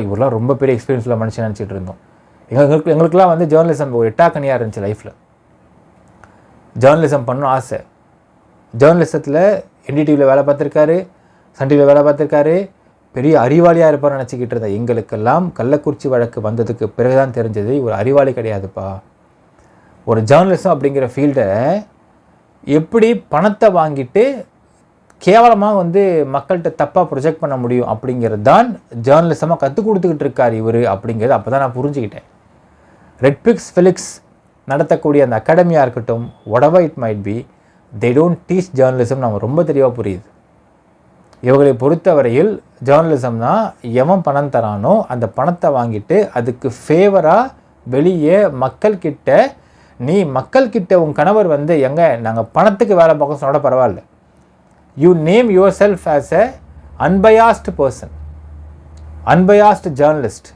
B: இவரெலாம் ரொம்ப பெரிய எக்ஸ்பீரியன்ஸில் மனுஷன் நினச்சிட்டு இருந்தோம். எங்களுக்கெல்லாம் வந்து ஜேர்னலிசம் ஒரு எட்டாக்கனியாக இருந்துச்சு லைஃப்பில். ஜேர்னலிசம் பண்ணணும் ஆசை. ஜேர்னலிசத்தில் என்டிடிவியில் வேலை பார்த்துருக்காரு, சன் டிவியில் வேலை பார்த்துருக்காரு, பெரிய அறிவாளியாக இருப்பார் நினச்சிக்கிட்டு இருந்தேன். எங்களுக்கெல்லாம் கள்ளக்குறிச்சி வழக்கு வந்ததுக்கு பிறகு தான் தெரிஞ்சது ஒரு அறிவாளி கிடையாதுப்பா. ஒரு ஜேர்னலிசம் அப்படிங்கிற ஃபீல்டை எப்படி பணத்தை வாங்கிட்டு கேவலமாக வந்து மக்கள்கிட்ட தப்பாக ப்ரொஜெக்ட் பண்ண முடியும் அப்படிங்கிறது தான் ஜேர்னலிசமாக கற்றுக் கொடுத்துக்கிட்டு இருக்கார் இவர் அப்படிங்கிறது அப்போ தான் நான் புரிஞ்சுக்கிட்டேன். நெட்ஃப்ளிக்ஸ், ஃபிலிக்ஸ் நடத்தக்கூடிய அந்த அகாடமியாக இருக்கட்டும், whatever it might be, they don't teach journalism. நம்ம ரொம்ப தெளிவாக புரியுது. இவர்களை பொறுத்தவரையில் ஜேர்னலிசம்னா எவன் பணம் தரானோ அந்த பணத்தை வாங்கிட்டு அதுக்கு ஃபேவராக வெளியே மக்கள்கிட்ட நீ மக்கள்கிட்ட உன் கணவர் வந்து நாங்கள் பணத்துக்கு வேலை பார்க்க சொன்னோட பரவாயில்ல, you name yourself as a unbiased person, unbiased journalist,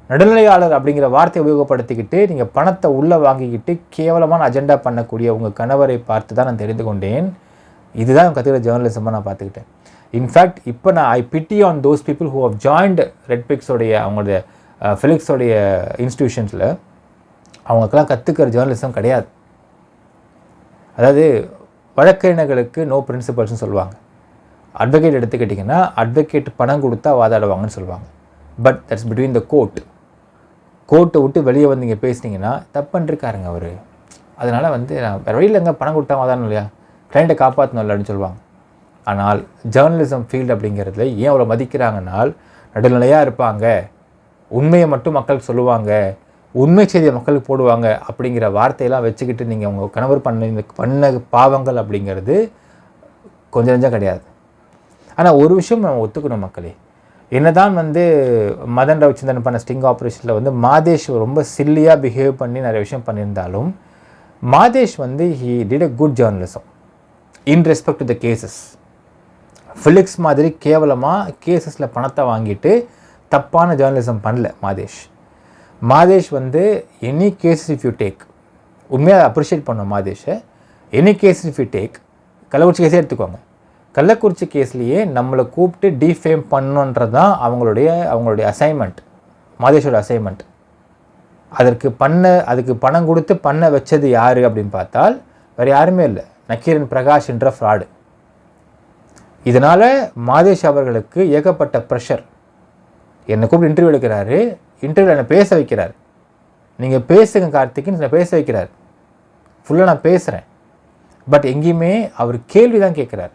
B: நடுநிலையாளர் அப்படிங்கிற வார்த்தையை உபயோகப்படுத்திக்கிட்டு நீங்கள் பணத்தை உள்ளே வாங்கிக்கிட்டு கேவலமான அஜெண்டா பண்ணக்கூடிய உங்கள் கணவரை பார்த்து தான் நான் தெரிந்து கொண்டேன். இதுதான் கற்றுக்கிற ஜேர்னலிசமாக நான் பார்த்துக்கிட்டேன். இன்ஃபேக்ட் இப்போ நான் I pity on those people who have joined ரெட்பிக்ஸோடைய அவங்களுடைய ஃபிலிக்ஸோடைய இன்ஸ்டிடியூஷன்ஸில். அவங்களுக்கெல்லாம் கற்றுக்கிற ஜேர்னலிசம் கிடையாது. அதாவது வழக்கறிஞர்களுக்கு நோ பிரின்சிபல்ஸ்னு சொல்லுவாங்க. அட்வொகேட் எடுத்துக்கிட்டிங்கன்னா அட்வொகேட் பணம் கொடுத்தா வாதாடுவாங்கன்னு சொல்லுவாங்க. பட் தட்ஸ் பிட்வீன் த கோர்ட்டை விட்டு வெளியே வந்து இங்கே பேசினீங்கன்னா தப்புன்றிருக்காருங்க அவர். அதனால் வந்து நான் வேறு வழியில் எங்கே பணம் கொடுத்தா வாதாடணும் இல்லையா, கிளைண்ட்டை காப்பாற்றணும் இல்லைன்னு சொல்லுவாங்க. ஆனால் ஜேர்னலிசம் ஃபீல்டு அப்படிங்கிறதுல ஏன் அவ்வளோ மதிக்கிறாங்கன்னால் நடுநிலையாக இருப்பாங்க, உண்மையை மட்டும் மக்களுக்கு சொல்லுவாங்க, உண்மை செய்தியை மக்களுக்கு போடுவாங்க அப்படிங்கிற வார்த்தையெல்லாம் வச்சுக்கிட்டு நீங்கள் உங்கள் கணவர் பண்ண பாவங்கள் அப்படிங்கிறது கொஞ்சம் கொஞ்சம் கிடையாது. ஆனால் ஒரு விஷயம் நம்ம ஒத்துக்கணும் மக்களே, என்னதான் வந்து மதன் ரவிச்சந்திரன் பண்ண ஸ்டிங் ஆப்ரேஷனில் வந்து மாதேஷ் ரொம்ப சில்லியாக பிஹேவ் பண்ணி நிறைய விஷயம் பண்ணியிருந்தாலும் மாதேஷ் வந்து he did a good journalism in respect to the cases. Felix மாதிரி கேவலமாக கேசஸில் பணத்தை வாங்கிட்டு தப்பான ஜேர்னலிசம் பண்ணல மாதேஷ் வந்து any cases if you take, உண்மையாக அப்ரிஷியேட் பண்ணோம் மாதேஷை. Any cases if you take, Kallakurichi கேஸே எடுத்துக்கோங்க, கள்ளக்குறிச்சி கேஸ்லேயே நம்மளை கூப்பிட்டு டிஃபேம் பண்ணணுன்றது தான் அவங்களுடைய அசைன்மெண்ட், மாதேஷோட அசைன்மெண்ட். அதுக்கு பணம் கொடுத்து பண்ண வச்சது யார் அப்படின்னு பார்த்தால் வேறு யாருமே இல்லை, நக்கீரன் பிரகாஷ் என்ற ஃப்ராடு. இதனால் மாதேஷ் அவர்களுக்கு ஏகப்பட்ட ப்ரெஷர். என்னை கூப்பிட்டு இன்டர்வியூ எடுக்கிறாரு, இன்டர்வியூவில் என்னை பேச வைக்கிறார். நீங்கள் பேசுங்க கார்த்திக்னு என்னை பேச வைக்கிறார். ஃபுல்லாக நான் பேசுகிறேன், பட் எங்கேயுமே அவர் கேள்வி தான் கேட்குறாரு.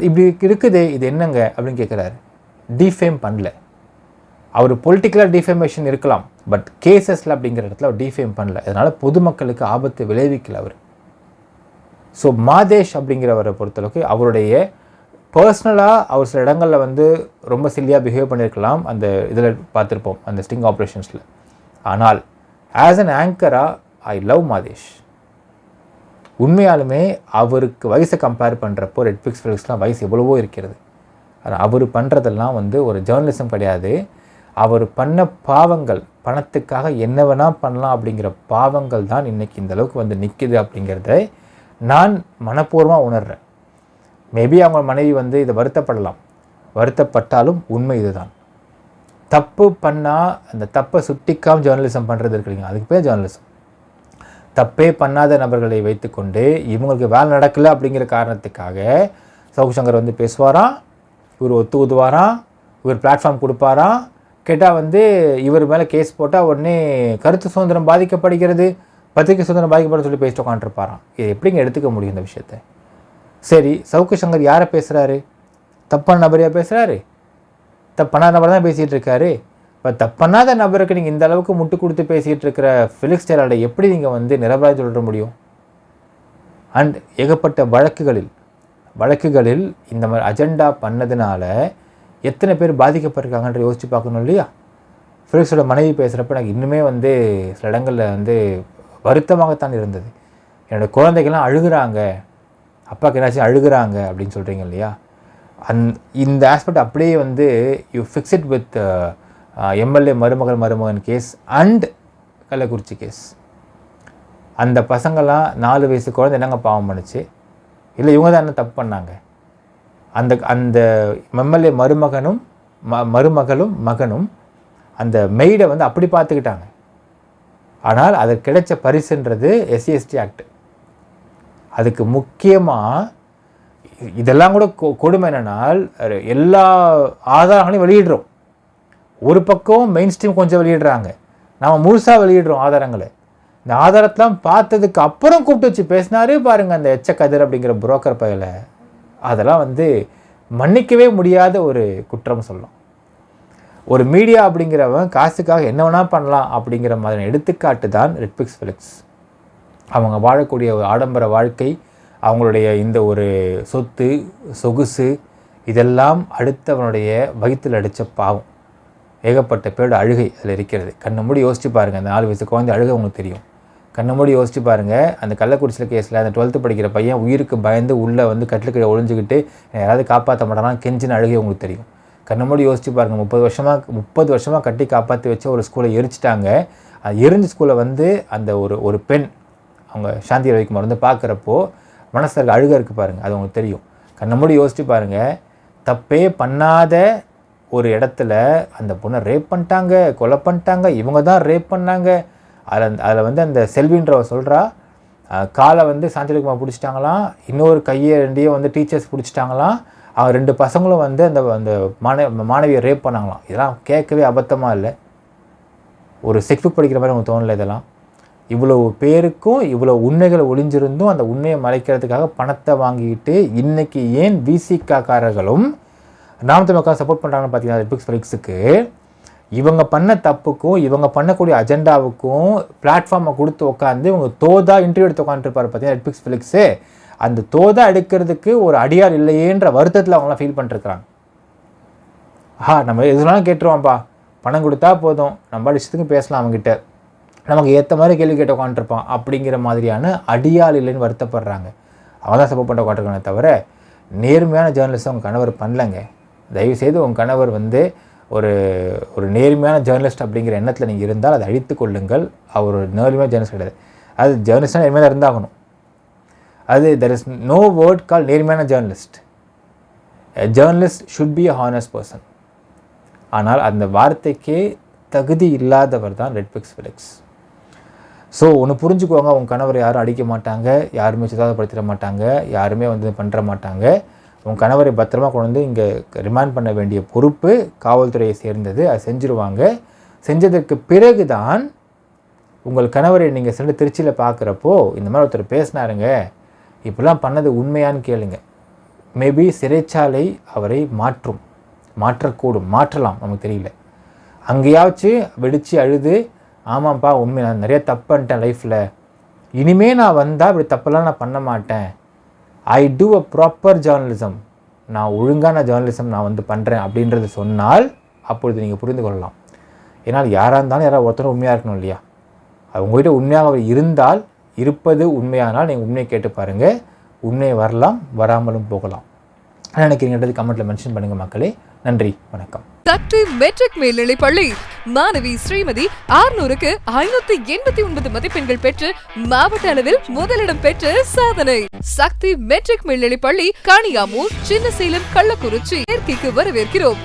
B: இப்படி இருக்குது இது என்னங்க அப்படின்னு கேட்குறாரு. டிஃபேம் பண்ணல அவர். பொலிட்டிக்கலாக டிஃபேமேஷன் இருக்கலாம், பட் கேசஸில் அப்படிங்கிற இடத்துல அவர் டிஃபேம் பண்ணல. அதனால் பொதுமக்களுக்கு ஆபத்து விளைவிக்கல அவர். ஸோ மாதேஷ் அப்படிங்கிறவரை பொறுத்தளவுக்கு அவருடைய பர்சனலாக அவர் சில இடங்களில் வந்து ரொம்ப சில்லியாக பிஹேவ் பண்ணியிருக்கலாம், அந்த இதில் பார்த்துருப்போம் அந்த ஸ்டிங் ஆப்ரேஷன்ஸில். ஆனால் ஆஸ் அன் ஆங்கராக ஐ லவ் மாதேஷ். உண்மையாலுமே அவருக்கு வயசை கம்பேர் பண்ணுறப்போ ரெட்பிக்ஸ் ஃபிலிக்ஸ்லாம் வயசு எவ்வளவோ இருக்கிறது. ஆனால் அவர் பண்ணுறதெல்லாம் வந்து ஒரு ஜேர்னலிசம் கிடையாது. அவர் பண்ண பாவங்கள், பணத்துக்காக என்ன வேணால் பண்ணலாம் அப்படிங்கிற பாவங்கள் தான் இன்றைக்கி இந்த அளவுக்கு வந்து நிற்கிது அப்படிங்கிறத நான் மனப்பூர்வமாக உணர்கிறேன். மேபி அவங்க மனைவி வந்து இதை வருத்தப்பட்டாலும் உண்மை இதுதான். தப்பு பண்ணால் அந்த தப்பை சுட்டிக்காமல் ஜேர்னலிசம் பண்ணுறது இருக்குல்லைங்க, அதுக்கு பேர் ஜேர்னலிசம். தப்பே பண்ணாத நபர்களை வைத்துக்கொண்டு இவங்களுக்கு வேலை நடக்கலை அப்படிங்கிற காரணத்துக்காக சவுக்கு சங்கர் வந்து பேசுவாராம், இவர் ஊதுவாராம், இவர் பிளாட்ஃபார்ம் கொடுப்பாராம். கேட்டால் வந்து இவர் மேலே கேஸ் போட்டால் உடனே கருத்து சுதந்திரம் பாதிக்கப்படுகிறது, பத்திரிகை சுதந்திரம் பாதிக்கப்படுறது சொல்லி பேசிட்டு உட்காந்துருப்பாராம். இது எப்படிங்க எடுத்துக்க முடியும் இந்த விஷயத்தை? சரி, சவுக்கு சங்கர் யாரை பேசுகிறாரு? தப்பான நபரையாக பேசுகிறாரு? தப்பான நபர் தான் பேசிகிட்டு இருக்காரு. இப்போ தப்பானாத நபருக்கு நீங்கள் இந்த அளவுக்கு முட்டு கொடுத்து பேசிகிட்டு இருக்கிற ஃபிலிக்ஸ் ஜெயலலிதா எப்படி நீங்கள் வந்து நிரபராதி சொல்ல முடியும்? அண்ட் ஏகப்பட்ட வழக்குகளில் இந்த மாதிரி அஜெண்டா பண்ணதுனால எத்தனை பேர் பாதிக்கப்பட்டிருக்காங்கன்ற யோசித்து பார்க்கணும் இல்லையா? ஃபிலிக்ஸோட மனைவி பேசுகிறப்ப எனக்கு இன்னுமே வந்து சில இடங்களில் வந்து வருத்தமாகத்தான் இருந்தது. என்னோடய குழந்தைகள்லாம் அழுகுறாங்க, அப்பாவுக்கு என்னாச்சும் அழுகுறாங்க அப்படின்னு சொல்கிறீங்க இல்லையா? இந்த ஆஸ்பெக்ட் அப்படியே வந்து you fix it with MLA மருமகன் கேஸ் அண்ட் கள்ளக்குறிச்சி கேஸ். அந்த பசங்களாம் 4 வயசு குழந்தை என்னங்க பாவம் பண்ணுச்சு? இல்லை இவங்க தான் என்ன தப்பு பண்ணாங்க? அந்த எம்எல்ஏ மருமகளும் மகனும் அந்த மெய்டை வந்து அப்படி பார்த்துக்கிட்டாங்க. ஆனால் அதுக்கு கிடைச்ச பரிசுன்றது SC/ST ஆக்ட். அதுக்கு முக்கியமாக இதெல்லாம் கூட கொடுமை என்னன்னால் எல்லா ஆதாரங்களையும் வெளியிடுறோம். ஒரு பக்கம் மெயின் ஸ்ட்ரீம் கொஞ்சம் வெளியிடுறாங்க, நாம் முழுசாக வெளியிடுறோம் ஆதாரங்களை. இந்த ஆதாரத்தெலாம் பார்த்ததுக்கு அப்புறம் கூப்பிட்டு வச்சு பேசினாரே பாருங்கள் அந்த கதிர் அப்படிங்கிற புரோக்கர் பயல. அதெல்லாம் வந்து மன்னிக்கவே முடியாத ஒரு குற்றம் சொல்லலாம். ஒரு மீடியா அப்படிங்கிறவன் காசுக்காக என்ன வேணால் பண்ணலாம் அப்படிங்கிற மாதிரி எடுத்துக்காட்டு தான் ரெட்பிக்ஸ் ஃபிலிக்ஸ். அவங்க வாழக்கூடிய ஒரு ஆடம்பர வாழ்க்கை, அவங்களுடைய இந்த ஒரு சொத்து சொகுசு இதெல்லாம் அடுத்தவனுடைய வயிற்றில் அடித்த பாவம். ஏகப்பட்ட பேரோட அழுகை அதில் இருக்கிறது. கண்ணை மூடி யோசிச்சு பாருங்கள். அந்த 4 வயசு குழந்தை அழுகை உங்களுக்கு தெரியும். கண்ணை மூடி யோசிச்சு பாருங்கள். அந்த கள்ளக்குறிச்சியில் கேஸில் அந்த 12th படிக்கிற பையன் உயிருக்கு பயந்து உள்ளே வந்து கட்டிலுக்கு ஒளிஞ்சிக்கிட்டு யாராவது காப்பாற்ற மாட்டானா கெஞ்சின அழுகை உங்களுக்கு தெரியும். கண்ணை மூடி யோசிச்சு பாருங்கள். 30 வருஷமாக கட்டி காப்பாற்றி வச்ச ஒரு ஸ்கூலை எரிச்சிட்டாங்க. அது எரிஞ்ச ஸ்கூலை வந்து அந்த ஒரு பெண் அவங்க சாந்தி ரவிக்குமார் வந்து பார்க்குறப்போ மனசில் அழுகை இருக்குது பாருங்கள். அது உங்களுக்கு தெரியும். கண்ணை மூடி யோசிச்சு பாருங்கள். தப்பே பண்ணாத ஒரு இடத்துல அந்த பொண்ணை ரேப் பண்ணிட்டாங்க, கொலை பண்ணிட்டாங்க, இவங்க தான் ரேப் பண்ணாங்க. அதில் வந்து அந்த செல்வின்றவ சொல்கிறா, காலை வந்து சாந்திரகுமார் பிடிச்சிட்டாங்களாம், இன்னொரு கையை 2 வந்து டீச்சர்ஸ் பிடிச்சிட்டாங்களாம், அவங்க 2 பசங்களும் வந்து அந்த மாணவியை ரேப் பண்ணாங்களாம். இதெல்லாம் கேட்கவே அபத்தமாக இல்லை? ஒரு செக்ஸ் புக் படிக்கிற மாதிரி உங்களுக்கு தோணலை? இதெல்லாம் இவ்வளோ பேருக்கும் இவ்வளோ உண்மைகளை ஒளிஞ்சிருந்தும் அந்த உண்மையை மறைக்கிறதுக்காக பணத்தை வாங்கிட்டு இன்றைக்கி ஏன் விசிகாக்காரர்களும் நாம் தமிழ் சப்போர்ட் பண்ணுறாங்கன்னு பார்த்தீங்கன்னா நெட்ஃப்ளிக்ஸ் ஃபிளிக்ஸுக்கு இவங்க பண்ண தப்புக்கும் இவங்க பண்ணக்கூடிய அஜெண்டாவுக்கும் பிளாட்ஃபார்மை கொடுத்து உட்காந்து இவங்க தோதா இன்டர்வியூ எடுத்து உட்காந்துருப்பாரு பார்த்தீங்கன்னா நெட்ஃப்ளிக்ஸ் ஃபிளிக்ஸு. அந்த தோதா எடுக்கிறதுக்கு ஒரு அடியார் இல்லையேன்ற வருத்தத்தில் அவங்களாம் ஃபீல் பண்ணிருக்கிறாங்க. நம்ம எதுனாலும் கேட்டுருவோம்ப்பா, பணம் கொடுத்தா போதும், நம்ம இஷ்டத்துக்கு பேசலாம், அவங்ககிட்ட நமக்கு ஏற்ற மாதிரி கேள்வி கேட்டு உட்காந்துருப்பான் அப்படிங்கிற மாதிரியான அடியாள் இல்லைன்னு வருத்தப்படுறாங்க. அவங்க தான் சப்போர்ட் பண்ண உட்காந்துருக்காங்க தவிர நேர்மையான ஜேர்னலிஸ்ட் அவங்க கணவர் பண்ணலைங்க. தயவுசெய்து உங்கள் கணவர் வந்து ஒரு நேர்மையான ஜேர்னலிஸ்ட் அப்படிங்கிற எண்ணத்தில் நீங்கள் இருந்தால் அதை அழித்து கொள்ளுங்கள். அவர் ஒரு நேர்மையான ஜேர்னலிஸ்ட் கிடையாது. அது ஜேர்னலிஸ்டாக நேர்மையாக இருந்தாகணும். அது there is no word call நேர்மையான journalist. Journalist should be a honest person. ஆனால் அந்த வார்த்தைக்கே தகுதி இல்லாதவர் தான் நெட்ஃப்ளிக்ஸ் ஃபிளிக்ஸ். ஸோ ஒன்று புரிஞ்சுக்குவாங்க, உங்கள் கணவர் யாரும் அடிக்க மாட்டாங்க, யாருமே சிதாதப்படுத்திட மாட்டாங்க, யாருமே வந்து பண்ணுற மாட்டாங்க. உங்கள் கணவரை பத்திரமா கொண்டு வந்து இங்கே ரிமாண்ட் பண்ண வேண்டிய பொறுப்பு காவல்துறையை சேர்ந்தது. அதை செஞ்சுருவாங்க. செஞ்சதற்கு பிறகு தான் உங்கள் கணவரை நீங்கள் சென்று திருச்சியில் பார்க்குறப்போ இந்த மாதிரி ஒருத்தர் பேசினாருங்க, இப்படிலாம் பண்ணது உண்மையான்னு கேளுங்க. மேபி சிறைச்சாலை அவரை மாற்றக்கூடும், மாற்றலாம், நமக்கு தெரியல. அங்கேயாச்சும் வெடித்து அழுது, ஆமாம்ப்பா உண்மை, நான் நிறைய தப்பு பண்ணிட்டேன் லைஃப்பில், இனிமேல் நான் வந்தால் இப்படி தப்பெல்லாம் நான் பண்ண மாட்டேன், ஐ டூ அ ப்ராப்பர் ஜேர்னலிசம், நான் ஒழுங்கான ஜேர்னலிசம் நான் வந்து பண்ணுறேன் அப்படின்றது சொன்னால் அப்பொழுது நீங்கள் புரிந்து கொள்ளலாம். ஏன்னால் யாராக இருந்தாலும் யாராவது ஒருத்தரும் உண்மையாக இருக்கணும் இல்லையா? உங்கள்கிட்ட உண்மையாக இருந்தால், இருப்பது உண்மையானால் நீங்கள் உண்மையை கேட்டு பாருங்கள். உண்மையை வரலாம், வராமலும் போகலாம். நினைக்கிறீங்கன்றது கமெண்ட்டில் மென்ஷன் பண்ணுங்கள் மக்களே. நன்றி, வணக்கம்.
A: சக்தி மெட்ரிக் மேல்நிலைப் பள்ளி மாணவி ஸ்ரீமதி 600க்கு 589 மதிப்பெண்கள் பெற்று மாவட்ட அளவில் முதலிடம் பெற்ற சாதனை. சக்தி மெட்ரிக் மேல்நிலைப் பள்ளி காணியாமூர், சின்னசேலம், கள்ளக்குறிச்சி சேர்க்கைக்கு வரவேற்கிறோம்.